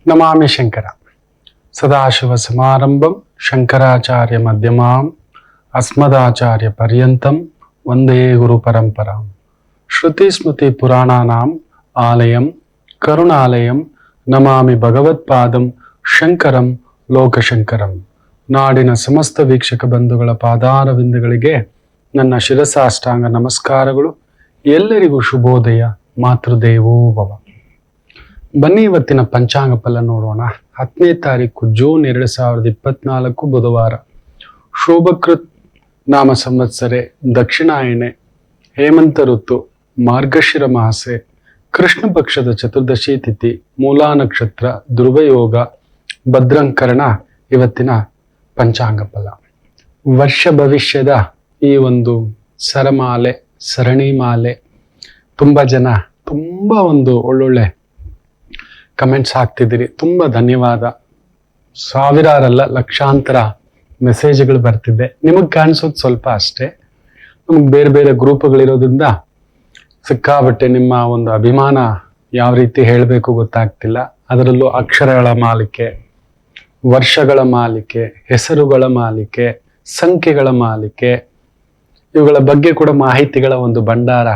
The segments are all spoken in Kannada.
ನಮಾಮಿ ಶಂಕರ ಸದಾಶಿವ ಸಮಾರಂಭಂ ಶಂಕರಾಚಾರ್ಯ ಮಧ್ಯಮಾಂ ಅಸ್ಮದಾಚಾರ್ಯ ಪರ್ಯಂತಂ ವಂದೇ ಗುರು ಪರಂಪರಾಂ. ಶ್ರುತಿ ಸ್ಮೃತಿ ಪುರಾಣಾನಾಂ ಆಲಯಂ ಕರುಣಾಲಯಂ ನಮಾಮಿ ಭಗವತ್ಪಾದಂ ಶಂಕರಂ ಲೋಕಶಂಕರಂ. ನಾಡಿನ ಸಮಸ್ತ ವೀಕ್ಷಕ ಬಂಧುಗಳ ಪಾದಾರವಿಂದಗಳಿಗೆ ನನ್ನ ಶಿರಸಾಷ್ಟಾಂಗ ನಮಸ್ಕಾರಗಳು. ಎಲ್ಲರಿಗೂ ಶುಭೋದಯ. ಮಾತೃದೇವೋ ಭವ. ಬನ್ನಿ ಇವತ್ತಿನ ಪಂಚಾಂಗ ಫಲ ನೋಡೋಣ. 10ನೇ ತಾರೀಕು ಜೂನ್ 2024 ಬುಧವಾರ. ಶೋಭಕೃತ್ ನಾಮ ಸಂವತ್ಸರೆ, ದಕ್ಷಿಣಾಯಣೆ, ಹೇಮಂತ ಋತು, ಮಾರ್ಗಶಿರ ಮಾಸೆ, ಕೃಷ್ಣ ಪಕ್ಷದ ಚತುರ್ದಶಿ ತಿಥಿ, ಮೂಲಾ ನಕ್ಷತ್ರ, ಧ್ರುವಯೋಗ, ಭದ್ರಂಕರಣ ಇವತ್ತಿನ ಪಂಚಾಂಗ ಫಲ. ವರ್ಷ ಭವಿಷ್ಯದ ಈ ಒಂದು ಸರಮಾಲೆ, ಸರಣಿ ಮಾಲೆ, ತುಂಬ ಜನ ತುಂಬ ಒಂದು ಒಳ್ಳೊಳ್ಳೆ ಕಮೆಂಟ್ಸ್ ಹಾಕ್ತಿದ್ದೀರಿ. ತುಂಬ ಧನ್ಯವಾದ. ಸಾವಿರಾರಲ್ಲ, ಲಕ್ಷಾಂತರ ಮೆಸೇಜ್ಗಳು ಬರ್ತಿದ್ದೆ. ನಿಮಗೆ ಕಾಣಿಸೋದು ಸ್ವಲ್ಪ ಅಷ್ಟೇ. ನಮಗೆ ಬೇರೆ ಬೇರೆ ಗ್ರೂಪ್ಗಳಿರೋದ್ರಿಂದ ಸಿಕ್ಕಾಬಟ್ಟೆ ನಿಮ್ಮ ಒಂದು ಅಭಿಮಾನ ಯಾವ ರೀತಿ ಹೇಳಬೇಕು ಗೊತ್ತಾಗ್ತಿಲ್ಲ. ಅದರಲ್ಲೂ ಅಕ್ಷರಗಳ ಮಾಲಿಕೆ, ವರ್ಷಗಳ ಮಾಲಿಕೆ, ಹೆಸರುಗಳ ಮಾಲಿಕೆ, ಸಂಖ್ಯೆಗಳ ಮಾಲಿಕೆ, ಇವುಗಳ ಬಗ್ಗೆ ಕೂಡ ಮಾಹಿತಿಗಳ ಒಂದು ಭಂಡಾರ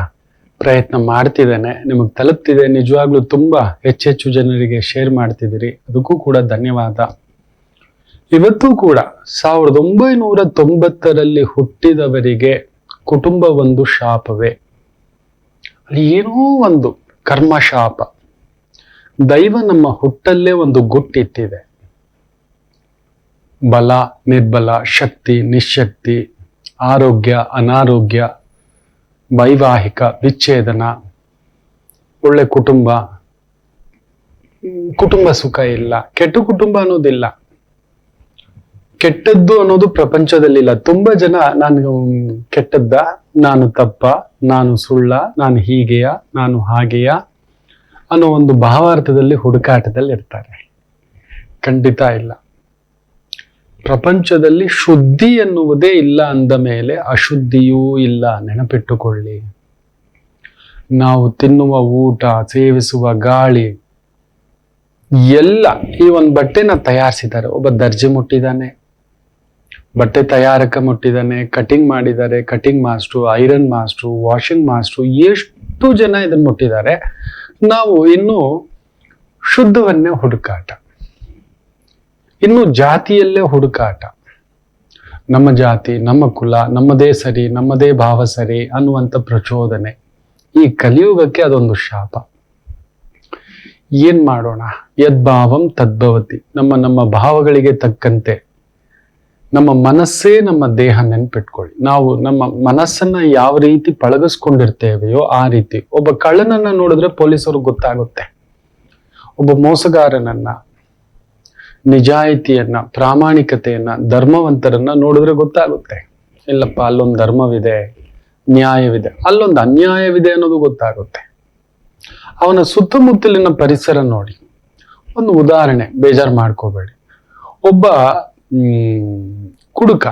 ಪ್ರಯತ್ನ ಮಾಡ್ತಿದ್ದೇನೆ. ನಿಮಗೆ ತಲುಪ್ತಿದೆ. ನಿಜವಾಗ್ಲೂ ತುಂಬ ಹೆಚ್ಚೆಚ್ಚು ಜನರಿಗೆ ಶೇರ್ ಮಾಡ್ತಿದ್ದೀರಿ. ಅದಕ್ಕೂ ಕೂಡ ಧನ್ಯವಾದ. ಇವತ್ತು ಕೂಡ 1990ರಲ್ಲಿ ಹುಟ್ಟಿದವರಿಗೆ ಕುಟುಂಬ ಒಂದು ಶಾಪವೇ, ಅಲ್ಲಿ ಏನೋ ಒಂದು ಕರ್ಮ ಶಾಪ. ದೈವ ನಮ್ಮ ಹುಟ್ಟಲ್ಲೇ ಒಂದು ಗುಟ್ಟಿಟ್ಟಿದೆ. ಬಲ ನಿರ್ಬಲ, ಶಕ್ತಿ ನಿಶಕ್ತಿ, ಆರೋಗ್ಯ ಅನಾರೋಗ್ಯ, ವೈವಾಹಿಕ ವಿಚ್ಛೇದನ, ಒಳ್ಳೆ ಕುಟುಂಬ ಸುಖ ಇಲ್ಲ, ಕೆಟ್ಟ ಕುಟುಂಬ ಅನ್ನೋದಿಲ್ಲ, ಕೆಟ್ಟದ್ದು ಅನ್ನೋದು ಪ್ರಪಂಚದಲ್ಲಿಲ್ಲ. ತುಂಬಾ ಜನ ನಾನು ಕೆಟ್ಟದ್ದ, ನಾನು ತಪ್ಪ, ನಾನು ಸುಳ್ಳ, ನಾನು ಹೀಗೆಯ, ನಾನು ಹಾಗೆಯ ಅನ್ನೋ ಒಂದು ಭಾವಾರ್ಥದಲ್ಲಿ ಹುಡುಕಾಟದಲ್ಲಿ ಇರ್ತಾರೆ. ಖಂಡಿತ ಇಲ್ಲ. ಪ್ರಪಂಚದಲ್ಲಿ ಶುದ್ಧಿ ಎನ್ನುವುದೇ ಇಲ್ಲ ಅಂದ ಮೇಲೆ ಅಶುದ್ಧಿಯೂ ಇಲ್ಲ. ನೆನಪಿಟ್ಟುಕೊಳ್ಳಿ. ನಾವು ತಿನ್ನುವ ಊಟ, ಸೇವಿಸುವ ಗಾಳಿ ಎಲ್ಲ ಈ ಒಂದು ಬಟ್ಟೆನ ತಯಾರಿಸಿದ್ದಾರೆ. ಒಬ್ಬ ದರ್ಜಿ ಮುಟ್ಟಿದ್ದಾನೆ, ಬಟ್ಟೆ ತಯಾರಕ ಮುಟ್ಟಿದ್ದಾನೆ, ಕಟಿಂಗ್ ಮಾಡಿದ್ದಾರೆ, cutting master, iron master, washing master, ಎಷ್ಟು ಜನ ಇದನ್ನು ಮುಟ್ಟಿದ್ದಾರೆ. ನಾವು ಇನ್ನು ಶುದ್ಧವನ್ನೇ ಹುಡುಕಾಟ, ಇನ್ನು ಜಾತಿಯಲ್ಲೇ ಹುಡುಕಾಟ. ನಮ್ಮ ಜಾತಿ, ನಮ್ಮ ಕುಲ, ನಮ್ಮದೇ ಸರಿ, ನಮ್ಮದೇ ಭಾವ ಸರಿ ಅನ್ನುವಂಥ ಪ್ರಚೋದನೆ. ಈ ಕಲಿಯುಗಕ್ಕೆ ಅದೊಂದು ಶಾಪ. ಏನ್ ಮಾಡೋಣ? ಯದ್ಭಾವಂ ತದ್ಭವತಿ. ನಮ್ಮ ಭಾವಗಳಿಗೆ ತಕ್ಕಂತೆ ನಮ್ಮ ಮನಸ್ಸೇ ನಮ್ಮ ದೇಹ. ನೆನ್ಪಿಟ್ಕೊಳ್ಳಿ. ನಾವು ನಮ್ಮ ಮನಸ್ಸನ್ನ ಯಾವ ರೀತಿ ಪಳಗಿಸ್ಕೊಂಡಿರ್ತೇವೆಯೋ ಆ ರೀತಿ. ಒಬ್ಬ ಕಳ್ಳನನ್ನ ನೋಡಿದ್ರೆ ಪೊಲೀಸರು ಗೊತ್ತಾಗುತ್ತೆ. ಒಬ್ಬ ಮೋಸಗಾರನನ್ನ, ನಿಜಾಯಿತಿಯನ್ನ, ಪ್ರಾಮಾಣಿಕತೆಯನ್ನ, ಧರ್ಮವಂತರನ್ನ ನೋಡಿದ್ರೆ ಗೊತ್ತಾಗುತ್ತೆ. ಇಲ್ಲಪ್ಪ, ಅಲ್ಲೊಂದು ಧರ್ಮವಿದೆ, ನ್ಯಾಯವಿದೆ, ಅಲ್ಲೊಂದು ಅನ್ಯಾಯವಿದೆ ಅನ್ನೋದು ಗೊತ್ತಾಗುತ್ತೆ. ಅವನ ಸುತ್ತಮುತ್ತಲಿನ ಪರಿಸರ ನೋಡಿ. ಒಂದು ಉದಾಹರಣೆ, ಬೇಜಾರು ಮಾಡ್ಕೋಬೇಡಿ. ಒಬ್ಬ ಕುಡುಕ,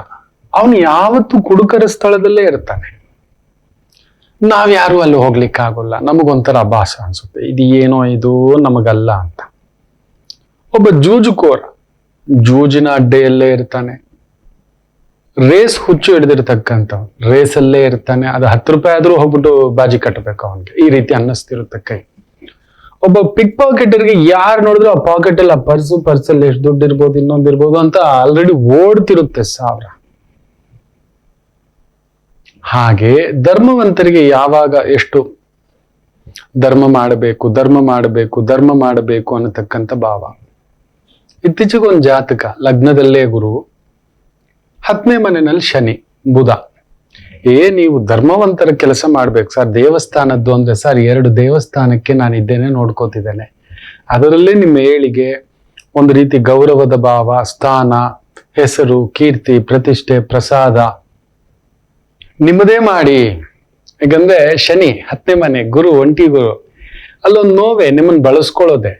ಅವನು ಯಾವತ್ತು ಕುಡುಕರ ಸ್ಥಳದಲ್ಲೇ ಇರ್ತಾನೆ. ನಾವ್ಯಾರು ಅಲ್ಲಿ ಹೋಗ್ಲಿಕ್ಕಾಗಲ್ಲ. ನಮಗೊಂಥರ ಅಭಾಸ ಅನ್ಸುತ್ತೆ, ಇದು ಏನೋ ಇದು ನಮಗಲ್ಲ ಅಂತ. ಒಬ್ಬ ಜೂಜುಕೋರ ಜೂಜಿನ ಅಡ್ಡೆಯಲ್ಲೇ ಇರ್ತಾನೆ. ರೇಸ್ ಹುಚ್ಚು ಹಿಡಿದಿರ್ತಕ್ಕಂಥ ರೇಸಲ್ಲೇ ಇರ್ತಾನೆ. ಅದು 10 ರೂಪಾಯಿ ಆದ್ರೂ ಹೋಗ್ಬಿಟ್ಟು ಬಾಜಿ ಕಟ್ಟಬೇಕು ಅವನಿಗೆ. ಈ ರೀತಿ ಅನ್ನಿಸ್ತಿರುತ್ತೆ ಕೈ. ಒಬ್ಬ ಪಿಕ್ ಪಾಕೆಟರ್ಗೆ ಯಾರು ನೋಡಿದ್ರು ಆ ಪಾಕೆಟ್ ಅಲ್ಲಿ, ಆ ಪರ್ಸಲ್ಲಿ ಎಷ್ಟು ದುಡ್ಡು ಇರ್ಬೋದು, ಇನ್ನೊಂದಿರ್ಬೋದು ಅಂತ ಆಲ್ರೆಡಿ ಓಡ್ತಿರುತ್ತೆ 1000. ಹಾಗೆ ಧರ್ಮವಂತರಿಗೆ ಯಾವಾಗ ಎಷ್ಟು ಧರ್ಮ ಮಾಡಬೇಕು ಅನ್ನತಕ್ಕಂಥ ಭಾವ. ಇತ್ತೀಚೆಗೆ ಒಂದು ಜಾತಕ, ಲಗ್ನದಲ್ಲೇ ಗುರು, 10ನೇ ಮನೆಯಲ್ಲಿ ಶನಿ, ಬುಧ. ನೀವು ಧರ್ಮವಂತರ ಕೆಲಸ ಮಾಡ್ಬೇಕು ಸರ್, ದೇವಸ್ಥಾನದ್ದು ಅಂದ್ರೆ ಸರ್ 2 ದೇವಸ್ಥಾನಕ್ಕೆ ನಾನು ಇದ್ದೇನೆ, ನೋಡ್ಕೋತಿದ್ದೇನೆ. ಅದರಲ್ಲೇ ನಿಮ್ಮ ಏಳಿಗೆ, ಒಂದು ರೀತಿ ಗೌರವದ ಭಾವ, ಸ್ಥಾನ, ಹೆಸರು, ಕೀರ್ತಿ, ಪ್ರತಿಷ್ಠೆ, ಪ್ರಸಾದ ನಿಮ್ಮದೇ ಮಾಡಿ. ಯಾಕಂದ್ರೆ ಶನಿ 10ನೇ ಮನೆ, ಗುರು ಒಂಟಿ ಗುರು. ಅಲ್ಲೊಂದು ನೋವೇ, ನಿಮ್ಮನ್ನು ಬಳಸ್ಕೊಳ್ಳೋದೆ.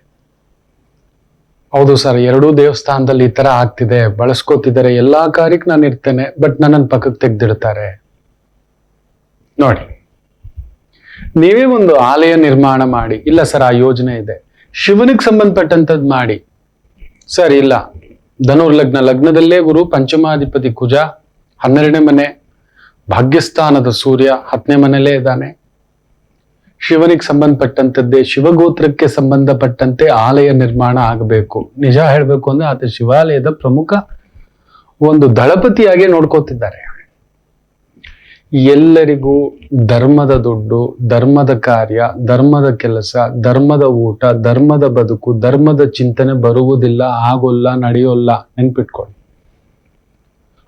ಹೌದು ಸರ್, 2 ದೇವಸ್ಥಾನದಲ್ಲಿ ಈ ತರ ಆಗ್ತಿದೆ, ಬಳಸ್ಕೋತಿದ್ದಾರೆ, ಎಲ್ಲಾ ಕಾರ್ಯಕ್ಕೆ ನಾನು ಇರ್ತೇನೆ, ಬಟ್ ನನ್ನನ್ನು ಪಕ್ಕಕ್ಕೆ ತೆಗ್ದಿಡ್ತಾರೆ. ನೋಡಿ, ನೀವೇ ಒಂದು ಆಲಯ ನಿರ್ಮಾಣ ಮಾಡಿ. ಇಲ್ಲ ಸರ್, ಆ ಯೋಜನೆ ಇದೆ. ಶಿವನಿಗೆ ಸಂಬಂಧಪಟ್ಟಂತದ್ ಮಾಡಿ. ಸರಿ ಇಲ್ಲ, ಧನುರ್ಲಗ್ನ, ಲಗ್ನದಲ್ಲೇ ಗುರು, ಪಂಚಮಾಧಿಪತಿ ಕುಜ, 12ನೇ ಮನೆ, ಭಾಗ್ಯಸ್ಥಾನದ ಸೂರ್ಯ 10ನೇ ಮನೆಯಲ್ಲೇ ಇದ್ದಾನೆ. ಶಿವನಿಗೆ ಸಂಬಂಧಪಟ್ಟಂತದ್ದೇ, ಶಿವಗೋತ್ರಕ್ಕೆ ಸಂಬಂಧಪಟ್ಟಂತೆ ಆಲಯ ನಿರ್ಮಾಣ ಆಗಬೇಕು. ನಿಜ ಹೇಳ್ಬೇಕು ಅಂದ್ರೆ ಆತ ಶಿವಾಲಯದ ಪ್ರಮುಖ ಒಂದು ದಳಪತಿಯಾಗಿ ನೋಡ್ಕೋತಿದ್ದಾರೆ. ಎಲ್ಲರಿಗೂ ಧರ್ಮದ ದುಡ್ಡು, ಧರ್ಮದ ಕಾರ್ಯ, ಧರ್ಮದ ಕೆಲಸ, ಧರ್ಮದ ಊಟ, ಧರ್ಮದ ಬದುಕು, ಧರ್ಮದ ಚಿಂತನೆ ಬರುವುದಿಲ್ಲ, ಆಗೋಲ್ಲ, ನಡೆಯೋಲ್ಲ, ನೆನ್ಪಿಟ್ಕೊಳ್ಳಿ.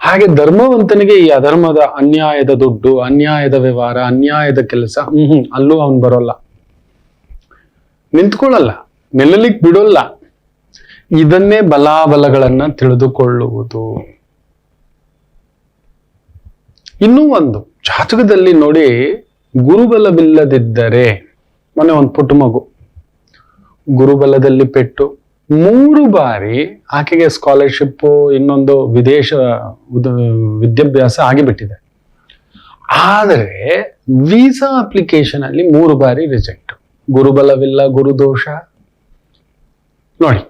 ಹಾಗೆ ಧರ್ಮವಂತನಿಗೆ ಈ ಅಧರ್ಮದ, ಅನ್ಯಾಯದ ದುಡ್ಡು, ಅನ್ಯಾಯದ ವ್ಯವಹಾರ, ಅನ್ಯಾಯದ ಕೆಲಸ ಅಲ್ಲೂ ಅವನು ಬರೋಲ್ಲ, ನಿಂತ್ಕೊಳ್ಳಲ್ಲ, ನಿಲ್ಲಲಿಕ್ಕೆ ಬಿಡೋಲ್ಲ. ಇದನ್ನೇ ಬಲಾಬಲಗಳನ್ನ ತಿಳಿದುಕೊಳ್ಳುವುದು. ಇನ್ನೂ ಒಂದು ಜಾತಕದಲ್ಲಿ ನೋಡಿ, ಗುರುಬಲವಿಲ್ಲದಿದ್ದರೆ, ಮೊನ್ನೆ ಒಂದು ಪುಟ್ಟ ಮಗು ಗುರುಬಲದಲ್ಲಿ ಪೆಟ್ಟು, 3 ಬಾರಿ ಆಕೆಗೆ ಸ್ಕಾಲರ್ಶಿಪ್, ಇನ್ನೊಂದು ವಿದೇಶ ವಿದ್ಯಾಭ್ಯಾಸ ಆಗಿಬಿಟ್ಟಿದೆ. ಆದರೆ ವೀಸಾ ಅಪ್ಲಿಕೇಶನ್ ಅಲ್ಲಿ 3 ಬಾರಿ ರಿಜೆಕ್ಟ್. ಗುರುಬಲವಿಲ್ಲ, ಗುರುದೋಷ. ನೋಡಿ,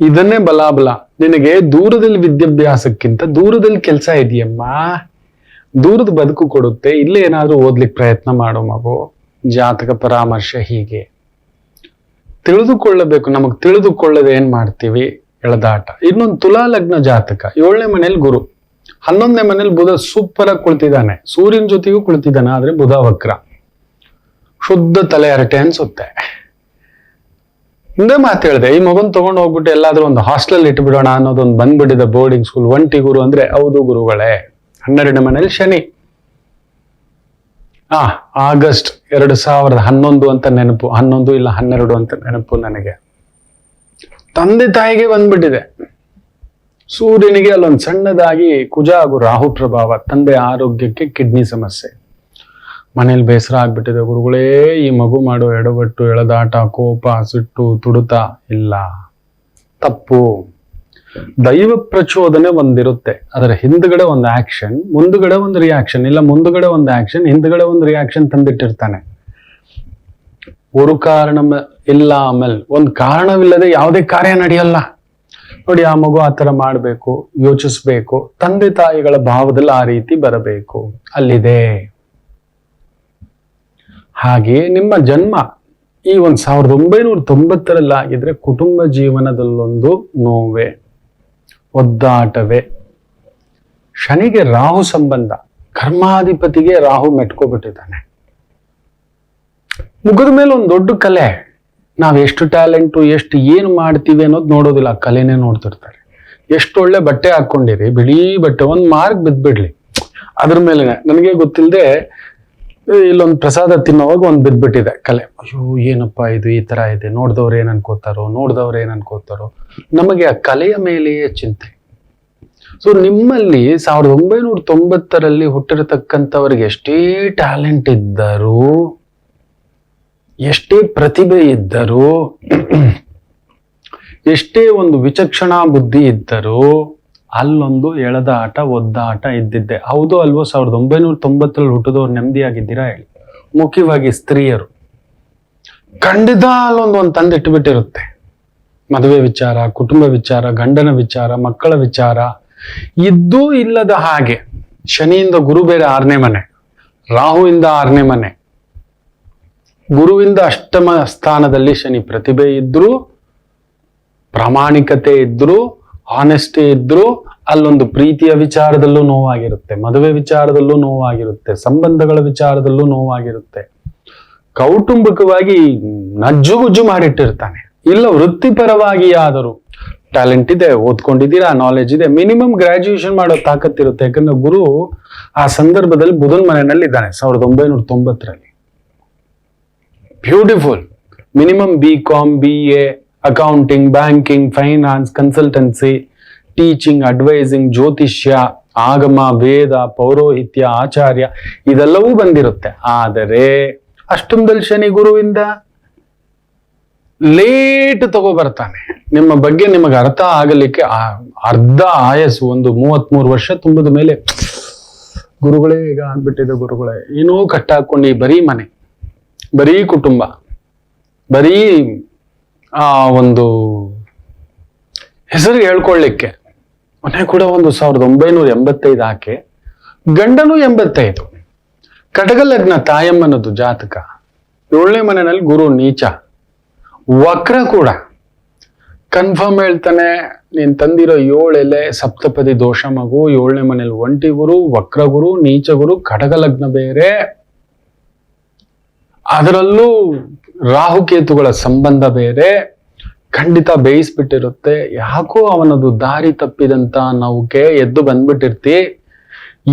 ಇದನ್ನೇ ಬಲಾಬಲ. ನಿನಗೆ ದೂರದಲ್ಲಿ ವಿದ್ಯಾಭ್ಯಾಸಕ್ಕಿಂತ ದೂರದಲ್ಲಿ ಕೆಲಸ ಇದೆಯಮ್ಮ, ದೂರದ ಬದುಕು ಕೊಡುತ್ತೆ, ಇಲ್ಲೇ ಏನಾದ್ರೂ ಓದ್ಲಿಕ್ಕೆ ಪ್ರಯತ್ನ ಮಾಡೋ ಮಗು. ಜಾತಕ ಪರಾಮರ್ಶೆ ಹೀಗೆ ತಿಳಿದುಕೊಳ್ಳಬೇಕು. ನಮಗ್ ತಿಳಿದುಕೊಳ್ಳದೆ ಏನ್ ಮಾಡ್ತೀವಿ? ಎಳೆದಾಟ. ಇನ್ನೊಂದು ತುಲಾ ಲಗ್ನ ಜಾತಕ, 7ನೇ ಮನೇಲಿ ಗುರು, 11ನೇ ಮನೇಲಿ ಬುಧ ಸೂಪರ್ ಆಗಿ ಕುಳಿತಿದ್ದಾನೆ, ಸೂರ್ಯನ ಜೊತೆಗೂ ಕುಳಿತಿದ್ದಾನೆ. ಆದ್ರೆ ಬುಧ ವಕ್ರ, ಶುದ್ಧ ತಲೆ ಹರಟೆ ಅನ್ಸುತ್ತೆ. ಹಿಂದೆ ಮಾತು ಹೇಳಿದೆ, ಈ ಮಗನ್ ತಗೊಂಡು ಹೋಗ್ಬಿಟ್ಟು ಎಲ್ಲಾದ್ರೂ ಒಂದು ಹಾಸ್ಟೆಲ್ ಇಟ್ಬಿಡೋಣ ಅನ್ನೋದೊಂದು ಬಂದ್ಬಿಟ್ಟಿದೆ, ಬೋರ್ಡಿಂಗ್ ಸ್ಕೂಲ್. ಒಂಟಿ ಗುರು ಅಂದ್ರೆ ಹೌದು ಗುರುಗಳೇ. 12ನೇ ಮನೇಲಿ ಶನಿ. ಆಗಸ್ಟ್ 2011 ಅಂತ ನೆನಪು, 11 ಇಲ್ಲ 12 ಅಂತ ನೆನಪು ನನಗೆ. ತಂದೆ ತಾಯಿಗೆ ಬಂದ್ಬಿಟ್ಟಿದೆ. ಸೂರ್ಯನಿಗೆ ಅಲ್ಲೊಂದು ಸಣ್ಣದಾಗಿ ಕುಜ ಹಾಗೂ ರಾಹು ಪ್ರಭಾವ, ತಂದೆ ಆರೋಗ್ಯಕ್ಕೆ ಕಿಡ್ನಿ ಸಮಸ್ಯೆ. ಮನೇಲಿ ಬೇಸರ ಆಗ್ಬಿಟ್ಟಿದೆ, ಗುರುಗಳೇ ಈ ಮಗು ಮಾಡೋ ಎಡವಟ್ಟು, ಎಳೆದಾಟ, ಕೋಪ, ಸಿಟ್ಟು, ತುಡುತ ಇಲ್ಲ, ತಪ್ಪು. ದೈವ ಪ್ರಚೋದನೆ ಒಂದಿರುತ್ತೆ, ಅದರ ಹಿಂದ್ಗಡೆ ಒಂದು ಆಕ್ಷನ್, ಮುಂದುಗಡೆ ಒಂದು ರಿಯಾಕ್ಷನ್, ಇಲ್ಲ ಮುಂದುಗಡೆ ಒಂದು ಆಕ್ಷನ್, ಹಿಂದ್ಗಡೆ ಒಂದು ರಿಯಾಕ್ಷನ್ ತಂದಿಟ್ಟಿರ್ತಾನೆ. ಒಂದು ಕಾರಣ ಇಲ್ಲ, ಆಮೇಲೆ ಒಂದು ಕಾರಣವಿಲ್ಲದೆ ಯಾವುದೇ ಕಾರ್ಯ ನಡೆಯಲ್ಲ. ನೋಡಿ, ಆ ಮಗು ಆ ತರ ಮಾಡ್ಬೇಕು, ಯೋಚಿಸ್ಬೇಕು, ತಂದೆ ತಾಯಿಗಳ ಭಾವದಲ್ಲಿ ಆ ರೀತಿ ಬರಬೇಕು, ಅಲ್ಲಿದೆ. ಹಾಗೆ ನಿಮ್ಮ ಜನ್ಮ ಈ 1990 ಆಗಿದ್ರೆ ಕುಟುಂಬ ಜೀವನದಲ್ಲೊಂದು ನೋವೇ, ಒದ್ದಾಟವೇ. ಶನಿಗೆ ರಾಹು ಸಂಬಂಧ, ಕರ್ಮಾಧಿಪತಿಗೆ ರಾಹು ಮೆಟ್ಕೋಬಿಟ್ಟಿದ್ದಾನೆ. ಮುಗಿದ ಮೇಲೆ ಒಂದು ದೊಡ್ಡ ಕಲೆ. ನಾವ್ ಎಷ್ಟು ಟ್ಯಾಲೆಂಟು, ಎಷ್ಟು ಏನು ಮಾಡ್ತೀವಿ ಅನ್ನೋದು ನೋಡೋದಿಲ್ಲ, ಕಲೆನೇ ನೋಡ್ತಿರ್ತಾರೆ. ಎಷ್ಟು ಒಳ್ಳೆ ಬಟ್ಟೆ ಹಾಕೊಂಡಿರಿ, ಬಿಳಿ ಬಟ್ಟೆ, ಒಂದು ಮಾರ್ಕ್ ಬಿದ್ಬಿಡ್ಲಿ ಅದ್ರ ಮೇಲೆ. ನನಗೆ ಗೊತ್ತಿಲ್ಲದೆ ಇಲ್ಲೊಂದು ಪ್ರಸಾದ ತಿನ್ನೋವಾಗ ಒಂದು ಬಿದ್ಬಿಟ್ಟಿದೆ ಕಲೆ. ಅಯ್ಯೋ ಏನಪ್ಪಾ ಇದು ಈ ತರ ಇದೆ, ನೋಡ್ದವ್ರು ಏನ್ ಅನ್ಕೋತಾರೋ. ನಮಗೆ ಆ ಕಲೆಯ ಮೇಲೆಯೇ ಚಿಂತೆ. ಸೊ ನಿಮ್ಮಲ್ಲಿ 1990 ಹುಟ್ಟಿರತಕ್ಕಂಥವ್ರಿಗೆ ಎಷ್ಟೇ ಟ್ಯಾಲೆಂಟ್ ಇದ್ದರೂ, ಎಷ್ಟೇ ಪ್ರತಿಭೆ ಇದ್ದರೂ, ಎಷ್ಟೇ ಒಂದು ವಿಚಕ್ಷಣಾ ಬುದ್ಧಿ ಇದ್ದರೂ, ಅಲ್ಲೊಂದು ಎಳೆದಾಟ, ಒದ್ದಾಟ ಇದ್ದಿದ್ದೆ. ಹೌದು ಅಲ್ವೋ? 1990 ಹುಟ್ಟಿದವ್ರು ನೆಮ್ಮದಿಯಾಗಿದ್ದೀರಾ ಹೇಳಿ? ಮುಖ್ಯವಾಗಿ ಸ್ತ್ರೀಯರು ಖಂಡಿತ ಅಲ್ಲೊಂದು ತಂದಿಟ್ಟುಬಿಟ್ಟಿರುತ್ತೆ. ಮದುವೆ ವಿಚಾರ, ಕುಟುಂಬ ವಿಚಾರ, ಗಂಡನ ವಿಚಾರ, ಮಕ್ಕಳ ವಿಚಾರ ಇದ್ದೂ ಇಲ್ಲದ ಹಾಗೆ. ಶನಿಯಿಂದ ಗುರು ಬೇರೆ 6ನೇ ಮನೆ, ರಾಹುವಿಂದ 6ನೇ ಮನೆ, ಗುರುವಿಂದ 8ಮ ಸ್ಥಾನದಲ್ಲಿ ಶನಿ. ಪ್ರತಿಭೆ ಇದ್ರು, ಪ್ರಾಮಾಣಿಕತೆ ಇದ್ರು, ಆನೆಸ್ಟಿ ಇದ್ರು, ಅಲ್ಲೊಂದು ಪ್ರೀತಿಯ ವಿಚಾರದಲ್ಲೂ ನೋವಾಗಿರುತ್ತೆ, ಮದುವೆ ವಿಚಾರದಲ್ಲೂ ನೋವಾಗಿರುತ್ತೆ, ಸಂಬಂಧಗಳ ವಿಚಾರದಲ್ಲೂ ನೋವಾಗಿರುತ್ತೆ. ಕೌಟುಂಬಿಕವಾಗಿ ನಜ್ಜುಗುಜ್ಜು ಮಾಡಿಟ್ಟಿರ್ತಾನೆ. ಇಲ್ಲ ವೃತ್ತಿಪರವಾಗಿ ಆದರೂ ಟ್ಯಾಲೆಂಟ್ ಇದೆ, ಓದ್ಕೊಂಡಿದ್ದೀರಾ, ನಾಲೆಜ್ ಇದೆ, ಮಿನಿಮಮ್ ಗ್ರಾಜ್ಯುಯೇಷನ್ ಮಾಡೋ ತಾಕತ್ತಿರುತ್ತೆ. ಯಾಕಂದ್ರೆ ಗುರು ಆ ಸಂದರ್ಭದಲ್ಲಿ ಬುಧನ್ ಮನೆಯಲ್ಲಿ ಇದ್ದಾನೆ 1990. Beautiful. Minimum BCom, BA, accounting, banking, finance, consultancy, teaching, advising, ಜ್ಯೋತಿಷ್ಯ, ಆಗಮ, ವೇದ, ಪೌರೋಹಿತ್ಯ, ಆಚಾರ್ಯ ಇದೆಲ್ಲವೂ ಬಂದಿರುತ್ತೆ. ಆದರೆ ಅಷ್ಟೊಂದಲ್ಲಿ ಶನಿ ಗುರುವಿಂದ ಲೇಟ್ ತಗೋಬರ್ತಾನೆ. ನಿಮ್ಮ ಬಗ್ಗೆ ನಿಮಗೆ ಅರ್ಥ ಆಗಲಿಕ್ಕೆ ಅರ್ಧ ಆಯಸ್ಸು, ಒಂದು 33 ವರ್ಷ ತುಂಬಿದ ಮೇಲೆ ಗುರುಗಳೇ ಈಗ ಆಗ್ಬಿಟ್ಟಿದೆ, ಗುರುಗಳೇ ಏನೋ ಕಟ್ಟಾಕೊಂಡು ಬರೀ ಮನೆ, ಬರೀ ಕುಟುಂಬ, ಬರೀ ಒಂದು ಹೆಸರು ಹೇಳ್ಕೊಳ್ಳಿಕ್ಕೆ. ಮನೆ ಕೂಡ ಒಂದು 1985 ಆಕೆ, ಗಂಡನು 85. ಕಟಕ ಲಗ್ನ ತಾಯಮ್ಮನದು ಜಾತಕ, 7ನೇ ಮನೆಯಲ್ಲಿ ಗುರು ನೀಚ, ವಕ್ರ ಕೂಡ. ಕನ್ಫರ್ಮ್ ಹೇಳ್ತಾನೆ, ನೀನ್ ತಂದಿರೋ 7 ಎಲೆ ಸಪ್ತಪದಿ ದೋಷ ಮಗು, 7ನೇ ಮನೇಲಿ ಒಂಟಿ ಗುರು, ವಕ್ರ ಗುರು, ನೀಚ ಗುರು, ಕಟಕ ಲಗ್ನ ಬೇರೆ, ಅದರಲ್ಲೂ ರಾಹುಕೇತುಗಳ ಸಂಬಂಧ ಬೇರೆ, ಖಂಡಿತ ಬೇಯಿಸ್ಬಿಟ್ಟಿರುತ್ತೆ. ಯಾಕೋ ಅವನದು ದಾರಿ ತಪ್ಪಿದಂತ ನೌಕೆ ಎದ್ದು ಬಂದ್ಬಿಟ್ಟಿರ್ತಿ,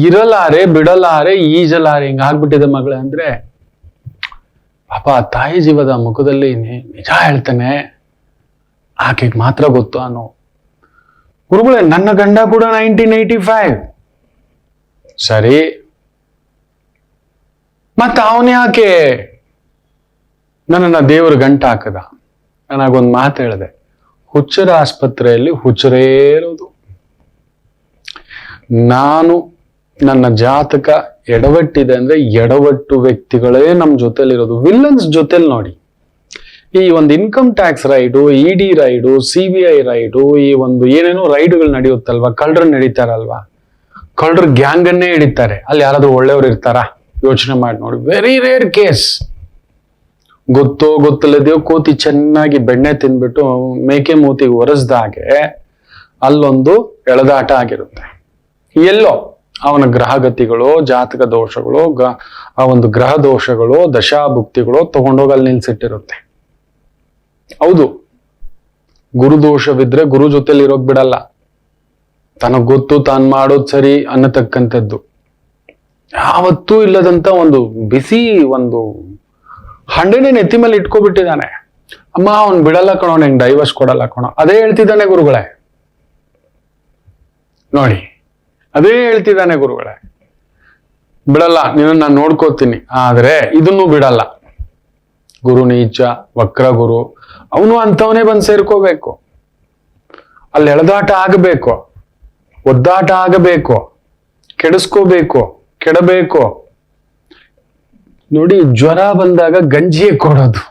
ಇರಲಾರೆ ಬಿಡಲಾರೆ ಈಜಲಾರೆ ಹಿಂಗಾಗ್ಬಿಟ್ಟಿದೆ ಮಗಳೇ. ಅಂದ್ರೆ ಪಾಪ ತಾಯಿ ಜೀವದ ಮುಖದಲ್ಲಿ ನಿಜ ಹೇಳ್ತಾನೆ, ಆಕೆಗೆ ಮಾತ್ರ ಗೊತ್ತು ಅನ್ನೋ. ಗುರುಗಳೇ, ನನ್ನ ಗಂಡ ಕೂಡ 1985. ಸರಿ, ಮತ್ತ ಅವನ ಯಾಕೆ ನನ್ನನ್ನ ದೇವ್ರ ಗಂಟ ಹಾಕದ? ನನಗೊಂದು ಮಾತು ಹೇಳಿದೆ, ಹುಚ್ಚರ ಆಸ್ಪತ್ರೆಯಲ್ಲಿ ಹುಚ್ಚರೇ ಇರೋದು. ನನ್ನ ಜಾತಕ ಎಡವಟ್ಟಿದೆ ಅಂದ್ರೆ ಎಡವಟ್ಟು ವ್ಯಕ್ತಿಗಳೇ ನಮ್ಮ ಜೊತೆಲಿರೋದು. ವಿಲ್ಲನ್ಸ್ ಜೊತೆಲಿ ನೋಡಿ, ಈ ಒಂದು income tax raid, ED raid, CBI raid, ಈ ಒಂದು ಏನೇನೋ ರೈಡ್ಗಳು ನಡೆಯುತ್ತಲ್ವಾ, ಕಳ್ಳರು ನಡೀತಾರಲ್ವಾ, ಕಳ್ಳರು ಗ್ಯಾಂಗ್ ಅನ್ನೇ ಹಿಡಿತಾರೆ. ಅಲ್ಲಿ ಯಾರಾದ್ರೂ ಒಳ್ಳೆಯವ್ರು ಇರ್ತಾರಾ? ಯೋಚನೆ ಮಾಡಿ ನೋಡಿ. Very rare case. ಗೊತ್ತೋ ಗೊತ್ತಿಲ್ಲದೆಯೋ ಕೋತಿ ಚೆನ್ನಾಗಿ ಬೆಣ್ಣೆ ತಿಂದ್ಬಿಟ್ಟು ಮೇಕೆ ಮೂತಿಗೆ ಒರೆಸ್ದ ಹಾಗೆ ಅಲ್ಲೊಂದು ಎಳೆದಾಟ ಆಗಿರುತ್ತೆ. ಎಲ್ಲೋ ಅವನ ಗ್ರಹಗತಿಗಳು, ಜಾತಕ ದೋಷಗಳು, ಆ ಒಂದು ಗ್ರಹ ದೋಷಗಳು, ದಶಾಭುಕ್ತಿಗಳು ತಗೊಂಡೋಗಿ ಅಲ್ಲಿ ನಿಲ್ಸಿಟ್ಟಿರುತ್ತೆ. ಹೌದು, ಗುರುದೋಷವಿದ್ರೆ ಗುರು ಜೊತೆಲಿ ಇರೋಕ್ ಬಿಡಲ್ಲ. ತನಗ್ ಗೊತ್ತು ತಾನು ಮಾಡೋದು ಸರಿ ಅನ್ನತಕ್ಕಂಥದ್ದು. ಯಾವತ್ತೂ ಇಲ್ಲದಂತ ಒಂದು ಬಿಸಿ ಒಂದು ಹಂಡೆನೆ ನೆತ್ತಿ ಮೇಲೆ ಇಟ್ಕೊಬಿಟ್ಟಿದ್ದಾನೆ. ಅಮ್ಮ ಅವ್ನ್ ಬಿಡಲ್ಲ ಕಣೋ, ನಂಗೆ ಡೈವರ್ಸ್ ಕೊಡಲ್ಲ ಕಣೋ. ಅದೇ ಹೇಳ್ತಿದ್ದಾನೆ ಗುರುಗಳೇ ನೋಡಿ, ಅದೇ ಹೇಳ್ತಿದ್ದಾನೆ ಗುರುಗಳೇ. ಬಿಡಲ್ಲ, ನಿನ್ನ ನಾನು ನೋಡ್ಕೋತೀನಿ, ಆದ್ರೆ ಇದನ್ನು ಬಿಡಲ್ಲ. ಗುರು ನೀಚ, ವಕ್ರ ಗುರು, ಅವನು ಅಂತವನೇ ಬಂದು ಸೇರ್ಕೋಬೇಕು. ಅಲ್ಲಿ ಎಳೆದಾಟ ಆಗಬೇಕು, ಒದ್ದಾಟ ಆಗಬೇಕು, ಕೆಡಿಸ್ಕೋಬೇಕು, ಕೆಡಬೇಕು. ನೋಡಿ, ಜ್ವರ ಬಂದಾಗ ಗಂಜಿಯೇ ಕೊಡೋದು.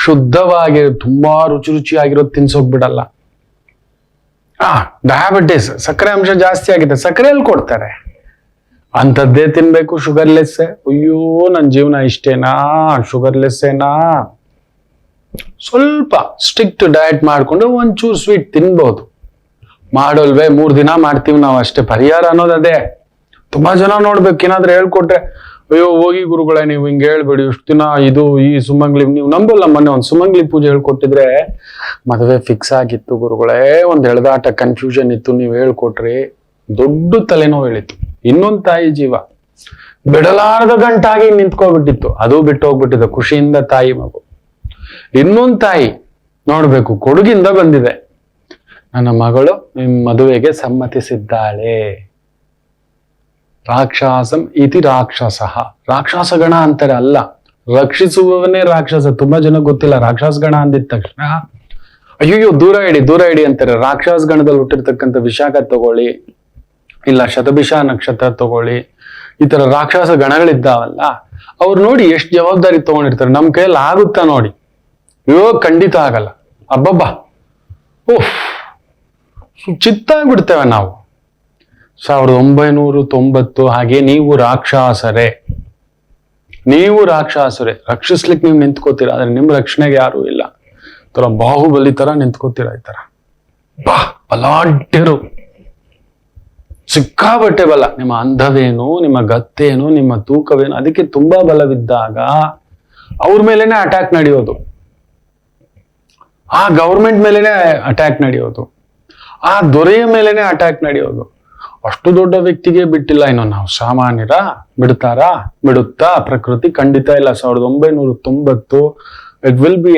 ಶುದ್ಧವಾಗಿ ತುಂಬಾ ರುಚಿ ರುಚಿಯಾಗಿರೋದು ತಿನ್ಸೋಗ್ಬಿಡಲ್ಲ. ಡಯಾಬಿಟಿಸ್, ಸಕ್ಕರೆ ಅಂಶ ಜಾಸ್ತಿ ಆಗಿದೆ, ಸಕ್ಕರೆಯಲ್ಲಿ ಕೊಡ್ತಾರೆ. ಅಂಥದ್ದೇ ತಿನ್ಬೇಕು, ಶುಗರ್ಲೆಸ್. ಅಯ್ಯೋ, ನನ್ನ ಜೀವನ ಇಷ್ಟೇನಾ, ಶುಗರ್ಲೆಸ್ಸೇನಾ? ಸ್ವಲ್ಪ ಸ್ಟ್ರಿಕ್ಟ್ ಡಯಟ್ ಮಾಡ್ಕೊಂಡು ಒಂಚೂರು ಸ್ವೀಟ್ ತಿನ್ಬಹುದು. ಮಾಡೋಲ್ವೇ, 3 ದಿನ ಮಾಡ್ತೀವಿ ನಾವು ಅಷ್ಟೇ. ಪರಿಹಾರ ಅನ್ನೋದು ಅದೇ. ತುಂಬಾ ಜನ ನೋಡ್ಬೇಕು, ಏನಾದ್ರೂ ಹೇಳ್ಕೊಟ್ರೆ, ಅಯ್ಯೋ ಹೋಗಿ ಗುರುಗಳೇ ನೀವು ಹಿಂಗೆ ಹೇಳ್ಬೇಡಿ, ಇಷ್ಟು ದಿನ ಇದು ಈ ಸುಮಂಗ್ಲಿ, ನೀವು ನಂಬಲ್ಲ. ಮೊನ್ನೆ ಒಂದು ಸುಮಂಗ್ಲಿ ಪೂಜೆ ಹೇಳ್ಕೊಟ್ಟಿದ್ರೆ ಮದುವೆ ಫಿಕ್ಸ್ ಆಗಿತ್ತು ಗುರುಗಳೇ, ಒಂದು ಎಳೆದಾಟ ಕನ್ಫ್ಯೂಷನ್ ಇತ್ತು, ನೀವು ಹೇಳ್ಕೊಟ್ರಿ, ದೊಡ್ಡ ತಲೆನೋವು ಹೇಳಿತ್ತು. ಇನ್ನೊಂದು ತಾಯಿ ಜೀವ ಬಿಡಲಾರದ ಗಂಟಾಗಿ ನಿಂತ್ಕೊಬಿಟ್ಟಿತ್ತು, ಅದು ಬಿಟ್ಟು ಹೋಗ್ಬಿಟ್ಟಿದೆ. ಖುಷಿಯಿಂದ ತಾಯಿ ಮಗು. ಇನ್ನೊಂದು ತಾಯಿ ನೋಡ್ಬೇಕು, ಕೊಡಗಿಂದ ಬಂದಿದೆ, ನನ್ನ ಮಗಳು ನಿಮ್ ಮದುವೆಗೆ ಸಮ್ಮತಿಸಿದ್ದಾಳೆ. ರಾಕ್ಷಸಂ ಇತಿ ರಾಕ್ಷಸ, ರಾಕ್ಷಸ ಗಣ ಅಂತಾರೆ. ಅಲ್ಲ, ರಕ್ಷಿಸುವವನೇ ರಾಕ್ಷಸ. ತುಂಬಾ ಜನ ಗೊತ್ತಿಲ್ಲ. ರಾಕ್ಷಸ ಗಣ ಅಂದಿದ ತಕ್ಷಣ ಅಯ್ಯೋ ದೂರ ಇಡಿ ಅಂತಾರೆ. ರಾಕ್ಷಸ ಗಣದಲ್ಲಿ ಹುಟ್ಟಿರ್ತಕ್ಕಂಥ ವಿಶಾಖ ತಗೊಳ್ಳಿ, ಇಲ್ಲ ಶತಭಿಷ ನಕ್ಷತ್ರ ತಗೊಳ್ಳಿ, ಈ ತರ ರಾಕ್ಷಸ ಗಣಗಳಿದ್ದಾವಲ್ಲ, ಅವ್ರು ನೋಡಿ ಎಷ್ಟು ಜವಾಬ್ದಾರಿ ತಗೊಂಡಿರ್ತಾರೆ. ನಮ್ ಕೈಯಲ್ಲಿ ಆಗುತ್ತಾ ನೋಡಿ? ಅಯ್ಯೋ ಖಂಡಿತ ಆಗಲ್ಲ. ಅಬ್ಬಬ್ಬಾ, ಓಹ್, ಚಿತ್ತಾಗ್ಬಿಡ್ತೇವೆ ನಾವು. 1990 ಹಾಗೆ ನೀವು ರಾಕ್ಷಸರೇ, ರಕ್ಷಿಸ್ಲಿಕ್ಕೆ ನೀವು ನಿಂತ್ಕೋತೀರ, ಆದ್ರೆ ನಿಮ್ ರಕ್ಷಣೆಗೆ ಯಾರು ಇಲ್ಲ. ತರ ಬಾಹುಬಲಿ ತರ ನಿಂತ್ಕೋತೀರ. ಈ ತರ ಬಲಾಢ್ಯರು, ಸಿಕ್ಕಾಬಟ್ಟೆ ಬಲ. ನಿಮ್ಮ ಅಂಧವೇನು, ನಿಮ್ಮ ಗತ್ತೇನು, ನಿಮ್ಮ ತೂಕವೇನು, ಅದಕ್ಕೆ ತುಂಬಾ ಬಲವಿದ್ದಾಗ ಅವ್ರ ಮೇಲೇನೆ ಅಟ್ಯಾಕ್ ನಡೆಯೋದು, ಆ ಗೌರ್ಮೆಂಟ್ ಮೇಲೇನೆ ಅಟ್ಯಾಕ್ ನಡೆಯೋದು, ಆ ದೊರೆಯ ಮೇಲೇನೆ ಅಟ್ಯಾಕ್ ನಡೆಯೋದು. ಅಷ್ಟು ದೊಡ್ಡ ವ್ಯಕ್ತಿಗೆ ಬಿಟ್ಟಿಲ್ಲ, ಇನ್ನು ನಾವು ಸಾಮಾನ್ಯರ ಬಿಡುತ್ತಾ ಪ್ರಕೃತಿ? ಖಂಡಿತ ಇಲ್ಲ. 1990 ಇಟ್ ವಿಲ್ ಬಿ